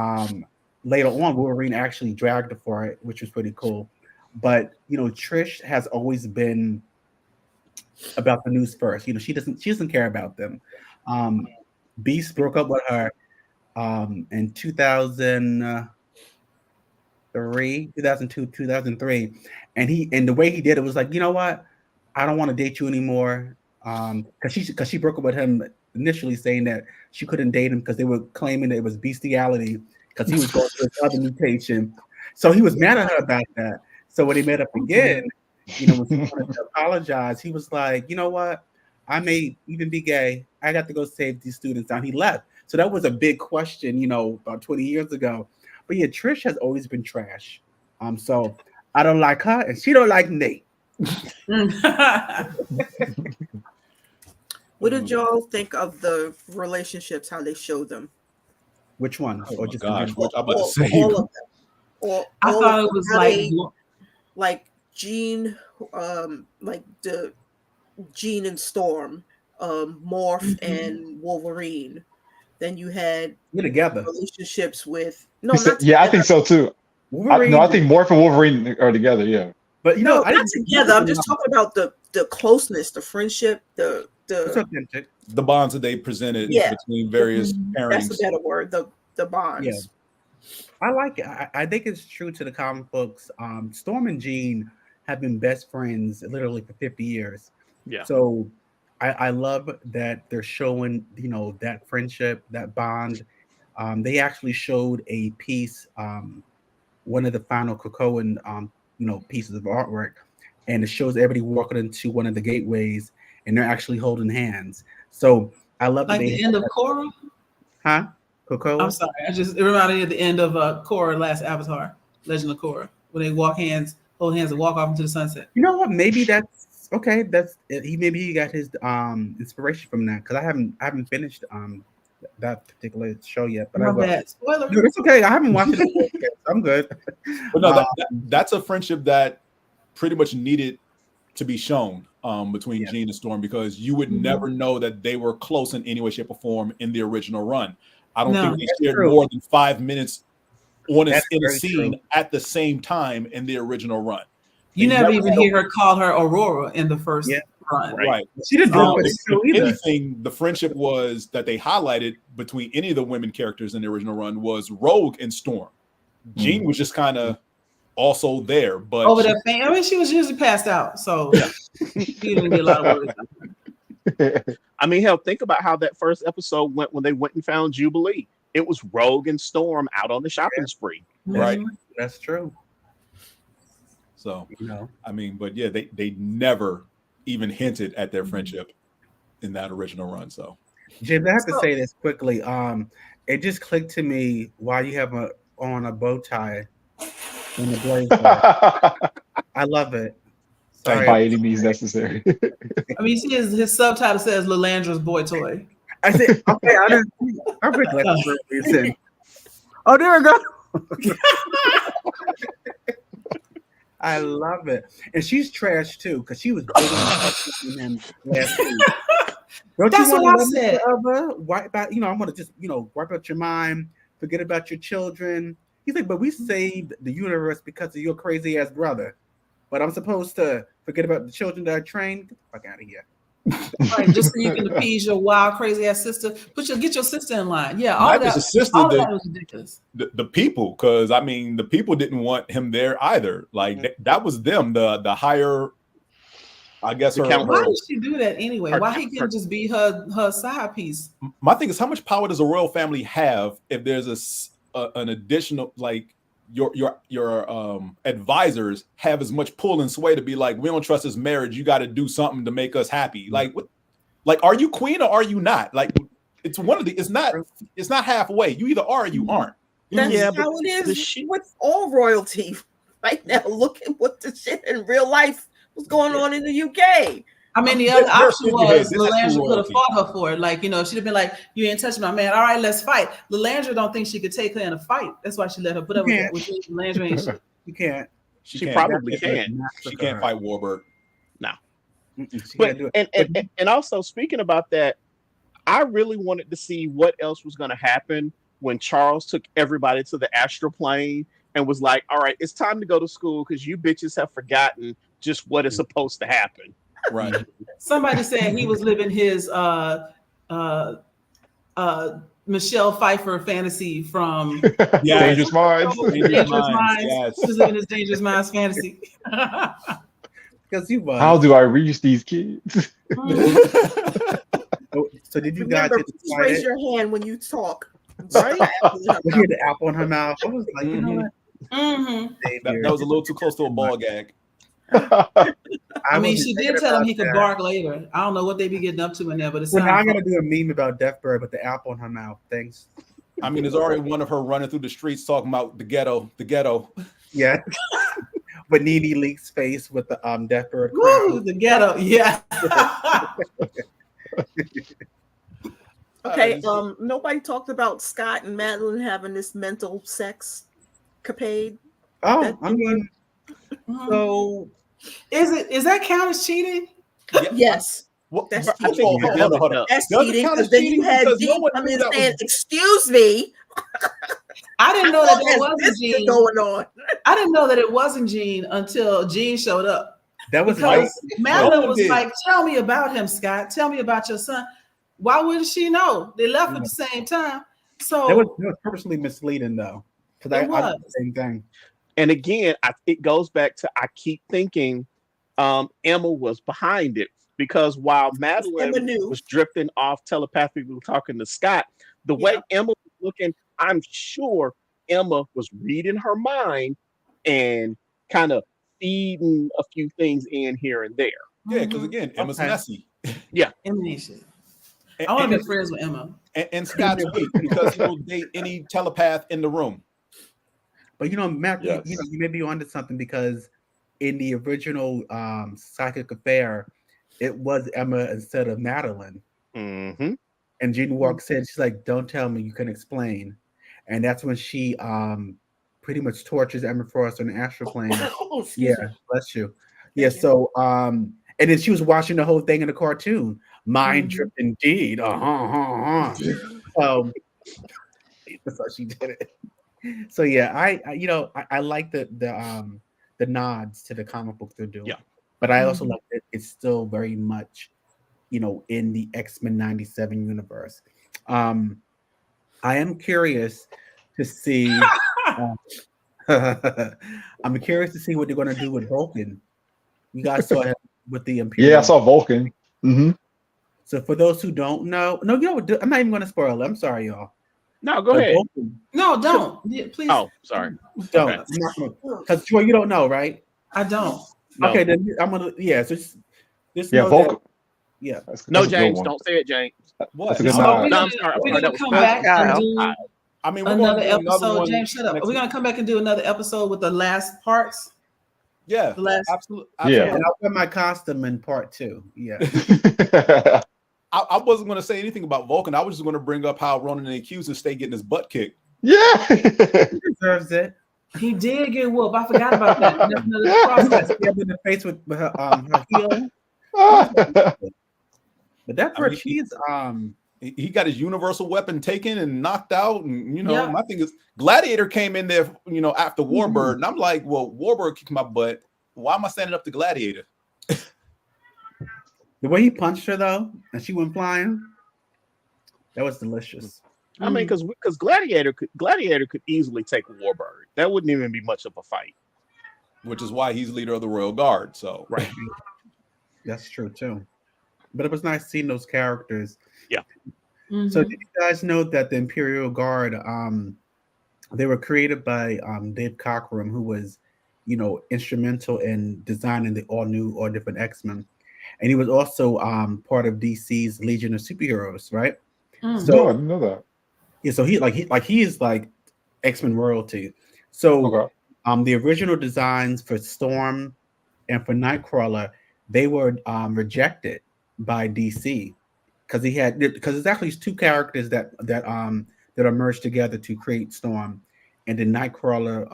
later on, Wolverine actually dragged her for it, which was pretty cool. But Trish has always been about the news first. She doesn't care about them. Beast broke up with her in 2002, 2003, and the way he did it was like, you know what? I don't want to date you anymore. Because she broke up with him initially, saying that she couldn't date him because they were claiming that it was bestiality because he was going through another mutation. So he was mad at her about that. So when they met up again, when she wanted to apologize, he was like, you know what? I may even be gay. I got to go save these students. And he left. So that was a big question, about 20 years ago. But yeah, Trish has always been trash. So I don't like her, and she don't like me. What did y'all think of the relationships? How they showed them? Which one? Oh my gosh, what I'm about to say. All of them. I thought it was like Jean, like the Jean and Storm, Morph and Wolverine. Then you had together relationships with I think so too. I think Morph and Wolverine are together. Yeah, but not together. I'm just talking about the closeness, the friendship, the bonds that they presented between various pairings. That's a better word. The bonds. Yeah. I like it. I think it's true to the comic books. Storm and Jean have been best friends literally for 50 years. Yeah. So I love that they're showing, that friendship, that bond. They actually showed a piece, one of the final Krakoan, pieces of artwork, and it shows everybody walking into one of the gateways, and they're actually holding hands. So I love like the end of Korra. Huh? Krakoa? I'm sorry, it reminded me of the end of Korra, last Avatar, Legend of Korra, when they hold hands, and walk off into the sunset. You know what? Maybe that's okay. Maybe he got his inspiration from that, because I haven't finished that particular show yet. But spoiler. No, it's okay. I haven't watched it yet. I'm good. But no, that's a friendship that pretty much needed to be shown between Jean and Storm, because you would never know that they were close in any way, shape, or form in the original run. I don't think they shared more than 5 minutes in a scene at the same time in the original run. You never even hear her call her Aurora in the first run. Right. She didn't do either. Anything, the friendship was that they highlighted between any of the women characters in the original run was Rogue and Storm. Jean was just kind of also there, but over that thing. I mean, she was usually passed out, so she didn't get a lot of words. I mean, hell, think about how that first episode went when they went and found Jubilee. It was Rogue and Storm out on the shopping spree. Right. That's true. So, I mean, but yeah, they never even hinted at their friendship in that original run. So, James, I have to say this quickly. It just clicked to me why you have on a bow tie in the blazer. I love it. Sorry. By any means necessary. I mean, see, his subtitle says Lilandra's boy toy. I said, okay, I'm glad that's the reason. Oh, there we go. I love it. And she's trash too, because she was beating him last week. That's what I said. Wipe out, I'm gonna just, wipe out your mind, forget about your children. He's like, but we saved the universe because of your crazy ass brother. But I'm supposed to forget about the children that I trained? Get the fuck out of here. Right, just so you can appease your wild, crazy ass sister. Get your sister in line. Yeah, all that was ridiculous. The people, because I mean, the people didn't want him there either. Like that was them, the higher, I guess. Why did she do that anyway? Why he couldn't just be her side piece? My thing is, how much power does a royal family have if there's an additional, like, your advisors have as much pull and sway to be like, we don't trust this marriage, you got to do something to make us happy. Like, what, like, are you queen or are you not? Like, it's one of the, it's not halfway. You either are or you aren't. That's how it is with all royalty right now. Look at what the shit in real life was going on in the UK. I mean, the other option was Lilandra could have fought her for it. Like, she'd have been like, you ain't touching my man. All right, let's fight. Lilandra don't think she could take her in a fight. That's why she let her put up with that. Which Lilandra ain't shit. You can't. She probably can. She can't fight Warbird. No. But and also, speaking about that, I really wanted to see what else was going to happen when Charles took everybody to the astral plane and was like, all right, it's time to go to school because you bitches have forgotten just what is supposed to happen. Right. Somebody said he was living his Michelle Pfeiffer fantasy from Dangerous Minds. Dangerous Minds. Yes. He was living his Dangerous Minds fantasy. Because you was. How do I reach these kids? So did you guys raise your hand when you talk? Right? We hear the apple in her mouth. I was like, you know what? That was a little too close to a ball gag. I mean, she did tell him he could bark later. I don't know what they be getting up to in there, but it's now I'm gonna do a meme about Deathbird with the apple in her mouth. Thanks. I mean, there's already one of her running through the streets talking about the ghetto. Yeah. But Nene Leak's face with the Deathbird. Woo, the ghetto, yeah. Okay, nobody talked about Scott and Madeline having this mental sex capade. Oh, I mean, so is that count as cheating? Yes. That's cheating. That's cheating because then you had Dean come in saying, "Excuse me." I didn't know that wasn't Jean going on. I didn't know that it wasn't Jean until Jean showed up. That was because Madeline was like, "Tell me about him, Scott. Tell me about your son." Why wouldn't she know? They left at the same time. So that was purposely misleading, though, because I did the same thing. And again, it goes back to I keep thinking Emma was behind it, because while Madeline was drifting off telepathically talking to Scott, the way Emma was looking, I'm sure Emma was reading her mind and kind of feeding a few things in here and there. Yeah, because again, Emma's messy. Yeah. I want to be friends with Emma. And Scott's weak because he will date any telepath in the room. But Matt, you may be onto something, because in the original Psychic Affair, it was Emma instead of Madeline. Mm-hmm. And Jean walks in, she's like, "Don't tell me, you can explain." And that's when she pretty much tortures Emma Frost on the astral plane. Bless you. Yeah, so and then she was watching the whole thing in the cartoon. Mind trip indeed. That's how she did it. So yeah, I like the nods to the comic book they're doing. Yeah. But I also like that it's still very much, in the X-Men 97 universe. I am curious to see I'm curious to see what they're going to do with Vulcan. You guys saw him with the Imperial. Yeah, I saw Vulcan. Mm-hmm. So for those who don't know, I'm not even going to spoil it. I'm sorry, y'all. No, go ahead. Vulcan, no, don't. Please. Oh, sorry. Don't. Because Joy, you don't know, right? I don't. No. Okay, then I'm gonna. Yeah, so just Vulcan. No, James, don't say it, James. What? I'm sorry. We're gonna come back and do another episode. James, shut up. We're gonna come back and do another episode with the last parts. Yeah, the last. Absolutely. Yeah, and I'll wear my costume in part 2. Yeah. I wasn't going to say anything about Vulcan. I was just going to bring up how Ronan the Accuser stay getting his butt kicked. Yeah, he deserves it. He did get whooped. I forgot about that. That's another process. He in the face with her heel. But that part, she's he got his universal weapon taken and knocked out, and my thing is Gladiator came in there, after Warbird, and I'm like, well, Warbird kicked my butt. Why am I standing up to Gladiator? The way he punched her though, and she went flying, that was delicious. I mean, because Gladiator could easily take Warbird. That wouldn't even be much of a fight. Which is why he's leader of the Royal Guard. So right, that's true too. But it was nice seeing those characters. Yeah. So did you guys know that the Imperial Guard, they were created by Dave Cockrum, who was, instrumental in designing the all different X-Men, and he was also part of DC's Legion of Superheroes, right? So I didn't know that. Yeah, so he is like X-Men royalty. So the original designs for Storm and for Nightcrawler, they were rejected by DC because it's actually 2 characters that are merged together to create Storm, and then Nightcrawler.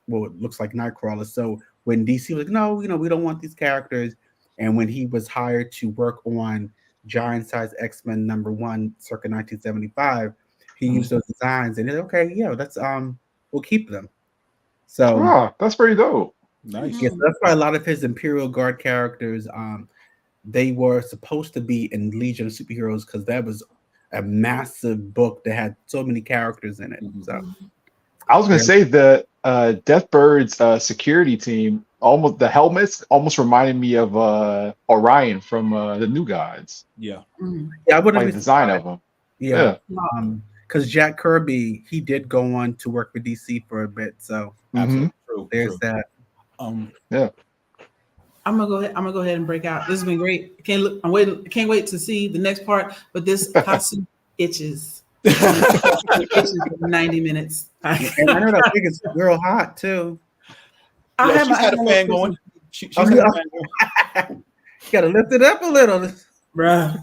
It looks like Nightcrawler. So when DC was like, no, we don't want these characters, and when he was hired to work on Giant Size X-Men #1 circa 1975, he used those designs, and he's like, okay, yeah, that's we'll keep them. So that's pretty dope. Nice. Yeah, so that's why a lot of his Imperial Guard characters, they were supposed to be in Legion of Superheroes, because that was a massive book that had so many characters in it. So I was gonna say that Deathbird's security team, almost the helmets almost reminded me of Orion from the New Gods. Yeah. Yeah, I wouldn't like be the design surprised. of them. Yeah. Because Jack Kirby, he did go on to work for DC for a bit. So Absolutely true. There's that. Yeah. I'm gonna go ahead and break out. This has been great. Can't wait to see the next part. But this costume itches. It itches for 90 minutes. And I know that thing is real hot too. She's had a fan going. She's had a fan going. You gotta lift it up a little, bruh.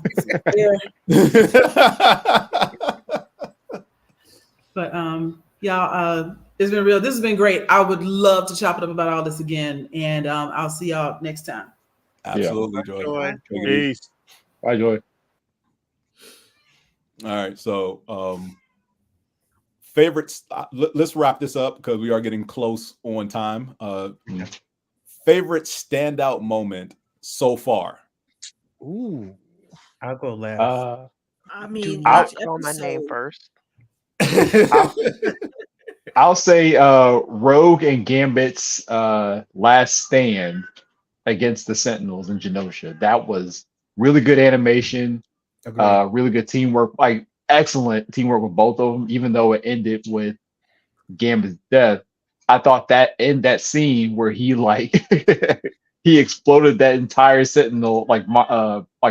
But y'all, it's been real. This has been great. I would love to chop it up about all this again, and I'll see y'all next time. Absolutely, Joy. Peace. Bye, Joy. All right, so favorites. Let's wrap this up because we are getting close on time. Favorite standout moment so far. Ooh, I'll go last. I mean, I'll call my name first. I'll say Rogue and Gambit's last stand against the Sentinels in Genosha. That was really good animation, really good teamwork, like excellent teamwork with both of them, even though it ended with Gambit's death. I thought that in that scene where he like he exploded that entire Sentinel, like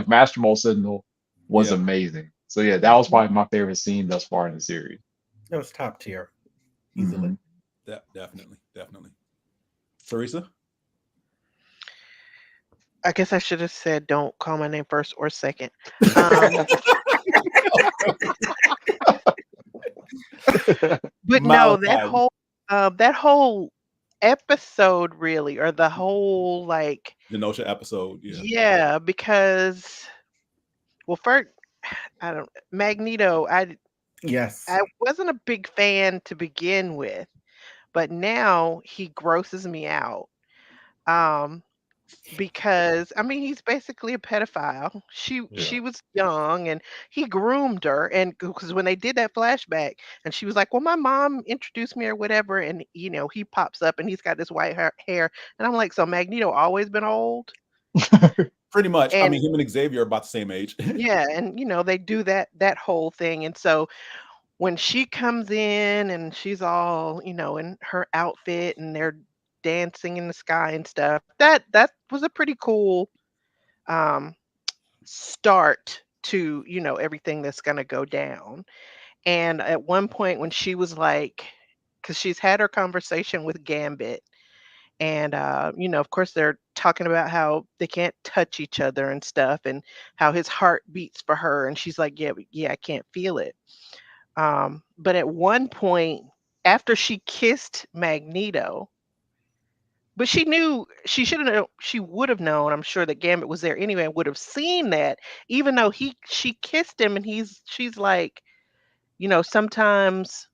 Master Mold Sentinel, was amazing. So yeah, that was probably my favorite scene thus far in the series. That was top tier, easily. Definitely. Teresa? I guess I should have said don't call my name first or second. But no, that whole episode really, or the whole like Genosha episode, yeah, because first Magneto, I wasn't a big fan to begin with, but now he grosses me out. Because I mean he's basically a pedophile. She was young and he groomed her, and because when they did that flashback and she was like, well, my mom introduced me or whatever, and he pops up and he's got this white hair and I'm like, so Magneto always been old? Pretty much. I mean, him and Xavier are about the same age. Yeah, and they do that whole thing, and so when she comes in and she's all in her outfit and they're dancing in the sky and stuff, that was a pretty cool start to everything that's going to go down. And at one point when she was like, because she's had her conversation with Gambit, and of course they're talking about how they can't touch each other and stuff, and how his heart beats for her, and she's like, yeah, I can't feel it. But at one point after she kissed Magneto, but she knew she would have known, I'm sure, that Gambit was there anyway and would have seen that, even though she kissed him, and she's like, sometimes,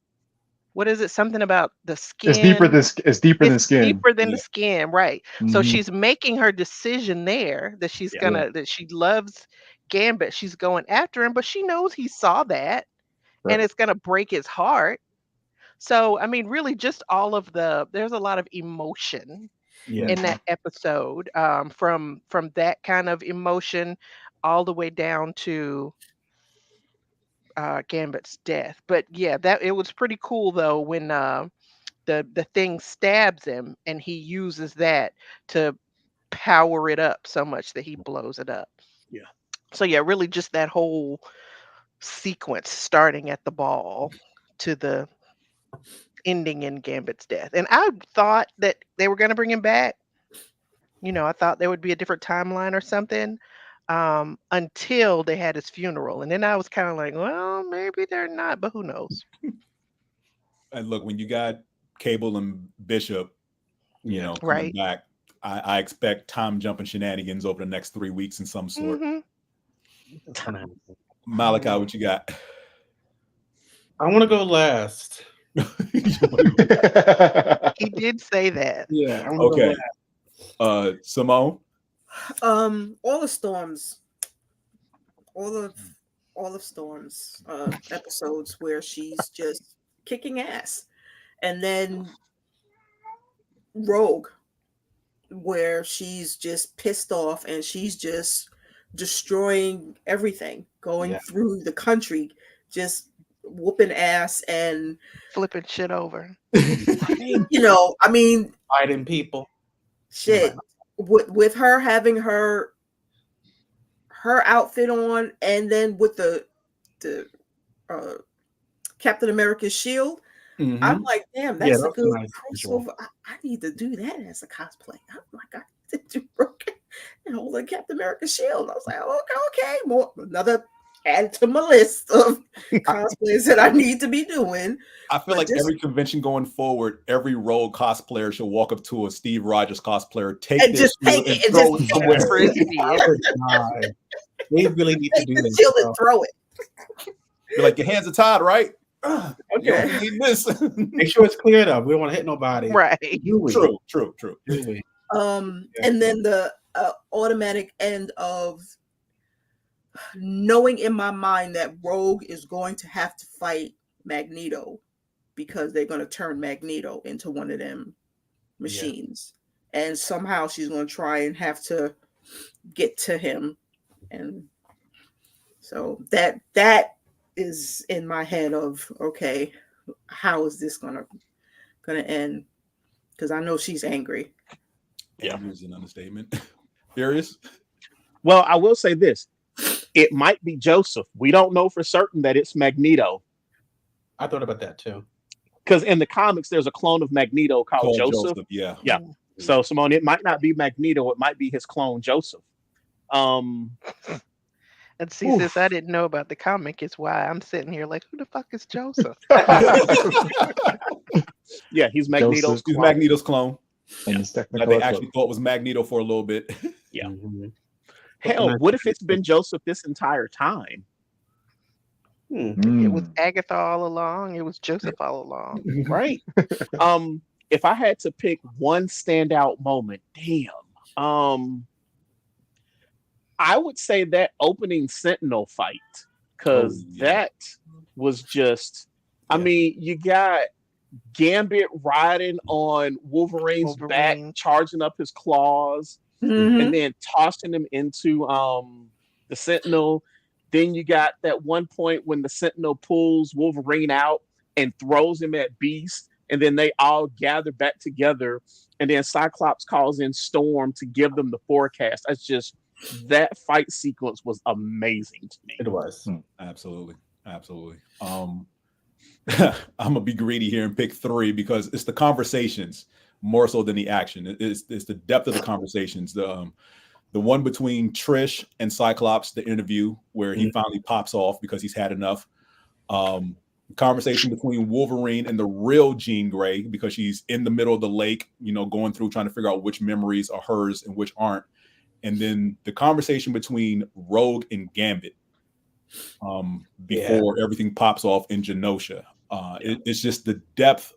what is it? Something about the skin. It's deeper than skin. Deeper than the skin, right? So she's making her decision there that she's that she loves Gambit. She's going after him, but she knows he saw that, and it's gonna break his heart. So, I mean, really just there's a lot of emotion in that episode, from that kind of emotion all the way down to Gambit's death. But yeah, it was pretty cool though when the thing stabs him and he uses that to power it up so much that he blows it up. Yeah. So yeah, really just that whole sequence starting at the ball to the ending in Gambit's death. And I thought that they were going to bring him back. I thought there would be a different timeline or something, until they had his funeral. And then I was kind of like, well, maybe they're not, but who knows? And look, when you got Cable and Bishop, coming back, I expect time jumping shenanigans over the next 3 weeks in some sort. Malachi, what you got? I want to go last. He did say that. Yeah. Okay. Simone? All the Storms. All of Storms episodes where she's just kicking ass. And then Rogue, where she's just pissed off and she's just destroying everything, going through the country, just whooping ass and flipping shit over. I mean, fighting people. Shit. With her having her outfit on, and then with the Captain America's shield, I'm like, damn, that's a good crossover. I need to do that as a cosplay. I'm like, I need to do broken and hold the Captain America's shield. I was like, okay, more another add to my list of cosplays that I need to be doing. I feel like every convention going forward, every Rogue cosplayer should walk up to a Steve Rogers cosplayer, take and this just take it and throw just somewhere. They really need to do this. Chill and throw it. You're like, your hands are tied, right? Okay. You need this. Make sure it's cleared up. We don't want to hit nobody. Right. True. And then the automatic end of knowing in my mind that Rogue is going to have to fight Magneto because they're going to turn Magneto into one of them machines. And somehow she's going to try and have to get to him. And so that is in my head of, okay, how is this gonna end? Because I know she's angry. Yeah, is an understatement. Furious. Well, I will say this: it might be Joseph. We don't know for certain that it's Magneto. I thought about that too. Because in the comics, there's a clone of Magneto called Joseph. Yeah. So Simone, it might not be Magneto. It might be his clone Joseph. And see, sis, I didn't know about the comic. It's why I'm sitting here like, who the fuck is Joseph? Yeah, he's Magneto's clone. Magneto's clone. And his that they actually thought was Magneto for a little bit. Yeah. Hell, what if it's been Joseph this entire time? It was Agatha all along. It was Joseph all along. Right. If I had to pick one standout moment, I would say that opening Sentinel fight, because that was just, I mean, you got Gambit riding on Wolverine's back, charging up his claws, and then tossing him into the Sentinel. Then you got that one point when the Sentinel pulls Wolverine out and throws him at Beast, and then they all gather back together, and then Cyclops calls in Storm to give them the forecast. That's just, that fight sequence was amazing to me. It was. Absolutely. I'm gonna be greedy here and pick 3 because it's the conversations more so than the action. It's the depth of the conversations. The one between Trish and Cyclops, the interview where he finally pops off because he's had enough. Conversation between Wolverine and the real Jean Grey because she's in the middle of the lake, going through trying to figure out which memories are hers and which aren't. And then the conversation between Rogue and Gambit before everything pops off in Genosha. It's just the depth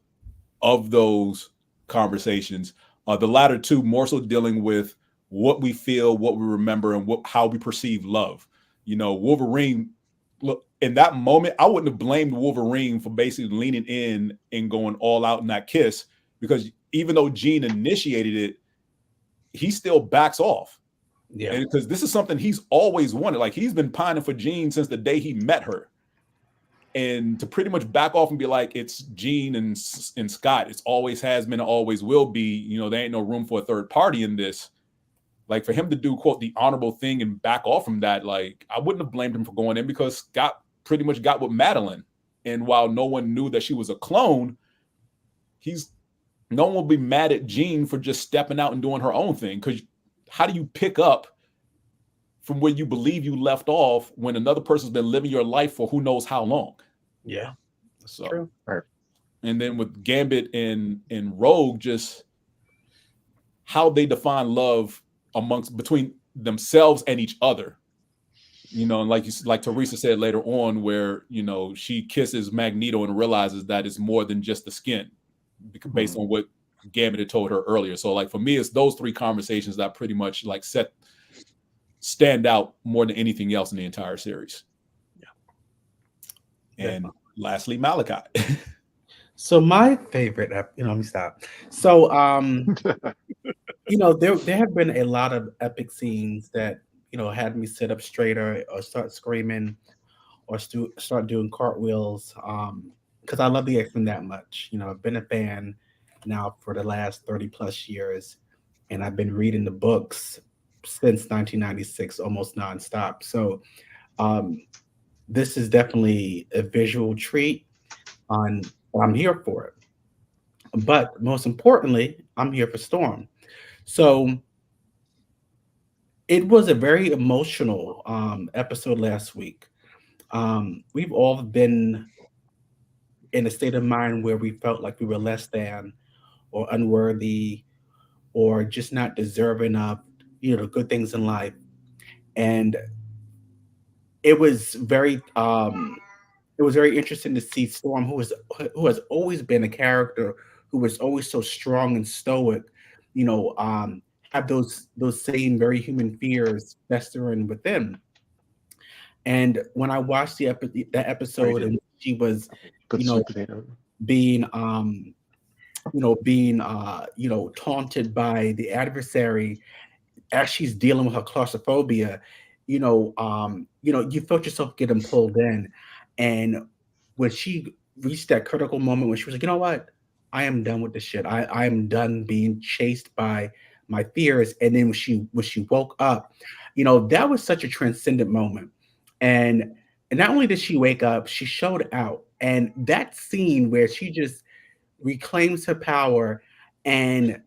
of those conversations. The latter two more so dealing with what we feel, what we remember, and how we perceive love. Wolverine, look, in that moment, I wouldn't have blamed Wolverine for basically leaning in and going all out in that kiss, because even though Jean initiated it, he still backs off. Yeah, because this is something he's always wanted. Like, he's been pining for Jean since the day he met her. And to pretty much back off and be like, it's Jean and Scott, it's always has been and always will be, there ain't no room for a third party in this. Like, for him to do, quote, the honorable thing and back off from that, like, I wouldn't have blamed him for going in, because Scott pretty much got with Madeline. And while no one knew that she was a clone, no one will be mad at Jean for just stepping out and doing her own thing. Because how do you pick up from where you believe you left off when another person's been living your life for who knows how long? Yeah. So, true. Right. And then with Gambit and Rogue, just how they define love between themselves and each other. And like Teresa said later on, where, she kisses Magneto and realizes that it's more than just the skin, based on what Gambit had told her earlier. So, like, for me, it's those 3 conversations that pretty much stand out more than anything else in the entire series. Yeah. And lastly, Malachi. So my favorite, let me stop. So, there have been a lot of epic scenes that, had me sit up straighter or start screaming or start doing cartwheels. Because I love the X-Men that much. I've been a fan now for the last 30 plus years, and I've been reading the books since 1996, almost nonstop. So this is definitely a visual treat, I'm here for it. But most importantly, I'm here for Storm. So it was a very emotional episode last week. We've all been in a state of mind where we felt like we were less than or unworthy or just not deserving of good things in life. And it was very it was very interesting to see Storm, who has always been a character who was always so strong and stoic, have those same very human fears festering within. And when I watched that episode, and she was, being taunted by the adversary as she's dealing with her claustrophobia, you felt yourself getting pulled in. And when she reached that critical moment when she was like, you know what, I am done with this shit. I am done being chased by my fears. And then when she woke up, that was such a transcendent moment. And not only did she wake up, she showed out. And that scene where she just reclaims her power, and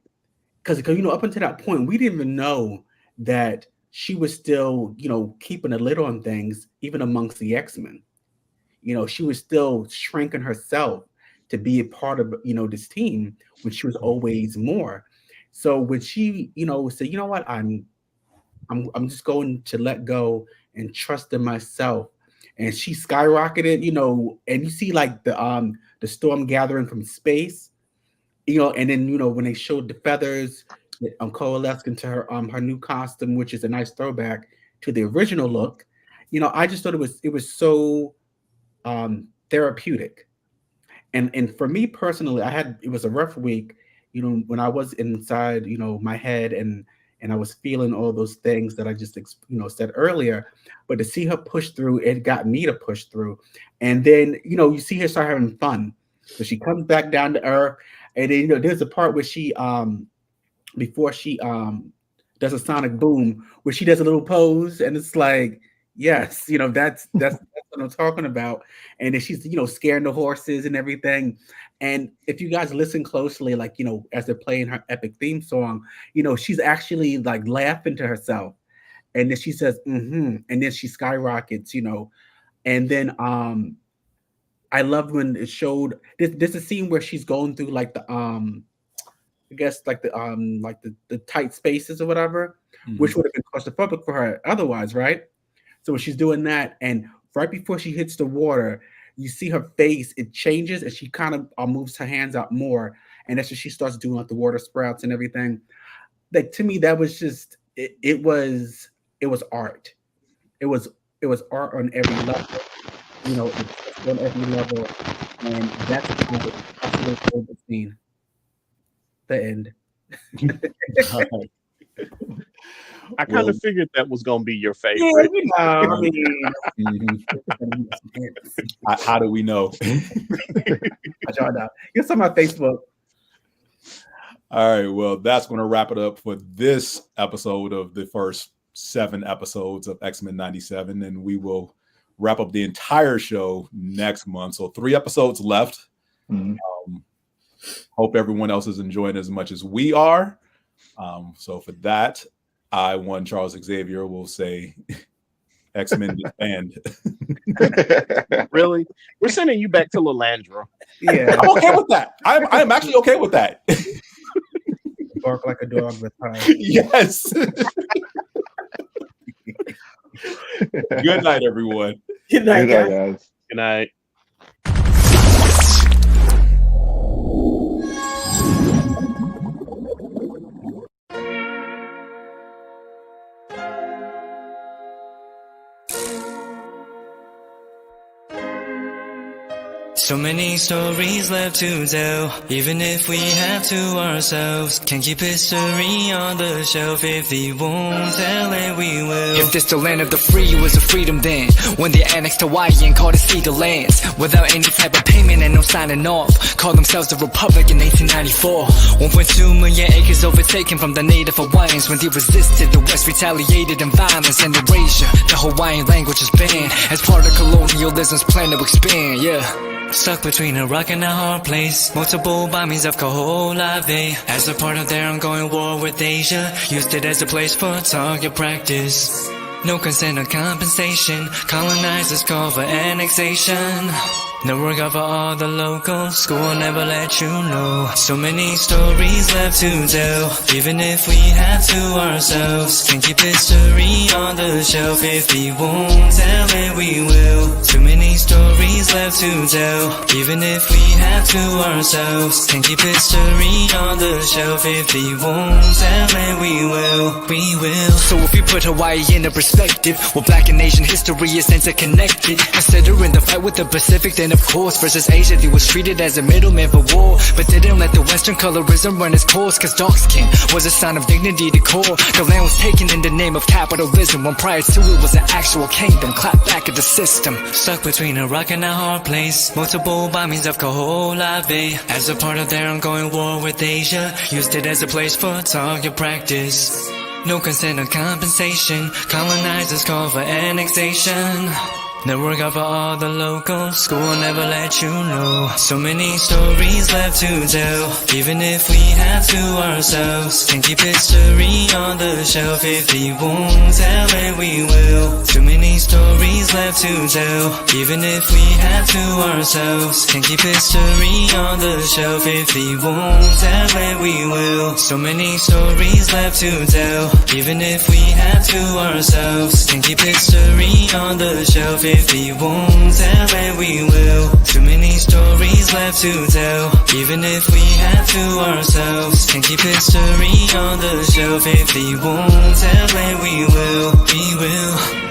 because up until that point, we didn't even know that she was still, keeping a lid on things, even amongst the X-Men. She was still shrinking herself to be a part of, this team when she was always more. So when she, said, you know what, I'm just going to let go and trust in myself. And she skyrocketed, and you see like the storm gathering from space, and then, when they showed the feathers coalesce into her new costume, which is a nice throwback to the original look. I just thought it was so therapeutic. And for me personally, it was a rough week, when I was inside, my head, and I was feeling all those things that I just, said earlier. But to see her push through, it got me to push through. And then, you see her start having fun. So she comes back down to earth. And then, there's a part where she, before she does a sonic boom, where she does a little pose. And it's like, yes, that's what I'm talking about. And then she's, scaring the horses and everything. And if you guys listen closely, like, as they're playing her epic theme song, she's actually like laughing to herself. And then she says, and then she skyrockets, and then I loved when it showed there's a scene where she's going through like the I guess like the tight spaces or whatever, which would have been claustrophobic for her otherwise, right? So when she's doing that, and right before she hits the water, you see her face, it changes, and she kind of moves her hands out more, and that's when she starts doing like the water sprouts and everything. Like, to me, that was just it was art. It was art on every level, on every level, and that's my favorite scene. The end. I kind of figured that was going to be your favorite. Yeah, How do we know? It's on my Facebook. All right, well, that's going to wrap it up for this episode of the first 7 episodes of X-Men 97, and we will wrap up the entire show next month. So 3 episodes left. Hope everyone else is enjoying as much as we are. So for that, I, one Charles Xavier, will say X-Men disband. Really? We're sending you back to Lalandra. Yeah, I'm okay with that. I'm actually okay with that. Bark like a dog with time. Yes. Good night, everyone. Good night, guys. Good night. So many stories left to tell, even if we have to ourselves. Can't keep history on the shelf. If we won't tell it, we will. If this the land of the free, it was a freedom then. When they annexed Hawaii and called it Cedar Lands. Without any type of payment and no signing off. Called themselves the Republic in 1894. 1.2 million acres overtaken from the native Hawaiians. When they resisted, the West retaliated in violence and erasure. The Hawaiian language is banned as part of colonialism's plan to expand, yeah. Stuck between a rock and a hard place. Multiple bombings of Kaho'olawe as a part of their ongoing war with Asia. Used it as a place for target practice. No consent or compensation. Colonizers call for annexation. No work out for all the locals, school will never let you know. So many stories left to tell, even if we have to ourselves. Can keep history on the shelf, if we won't tell it, we will. Too many stories left to tell, even if we have to ourselves. Can keep history on the shelf, if we won't tell it, we will. We will. So if we put Hawaii into perspective, well, Black and Asian history is interconnected. Considering the fight with the Pacific, then of course versus Asia, they was treated as a middleman for war, but didn't let the Western colorism run its course. Cause dark skin was a sign of dignity to core. The land was taken in the name of capitalism, when prior to it was an actual kingdom. Clap back at the system. Stuck between a rock and a hard place, multiple bombings of Kohola Bay. As a part of their ongoing war with Asia, used it as a place for target practice. No consent or compensation, colonizers call for annexation. No work out for all the locals, school will never let you know. So many stories left to tell, even if we have to ourselves. Can keep history on the shelf, if we won't tell it, we will. Too many stories left to tell, even if we have to ourselves. Can keep history on the shelf, if we won't tell it, we will. So many stories left to tell, even if we have to ourselves. Can keep history on the shelf, if we won't tell it, we will. Too many stories left to tell, even if we have to ourselves. Can keep history on the shelf, if we won't tell it, we will. We will.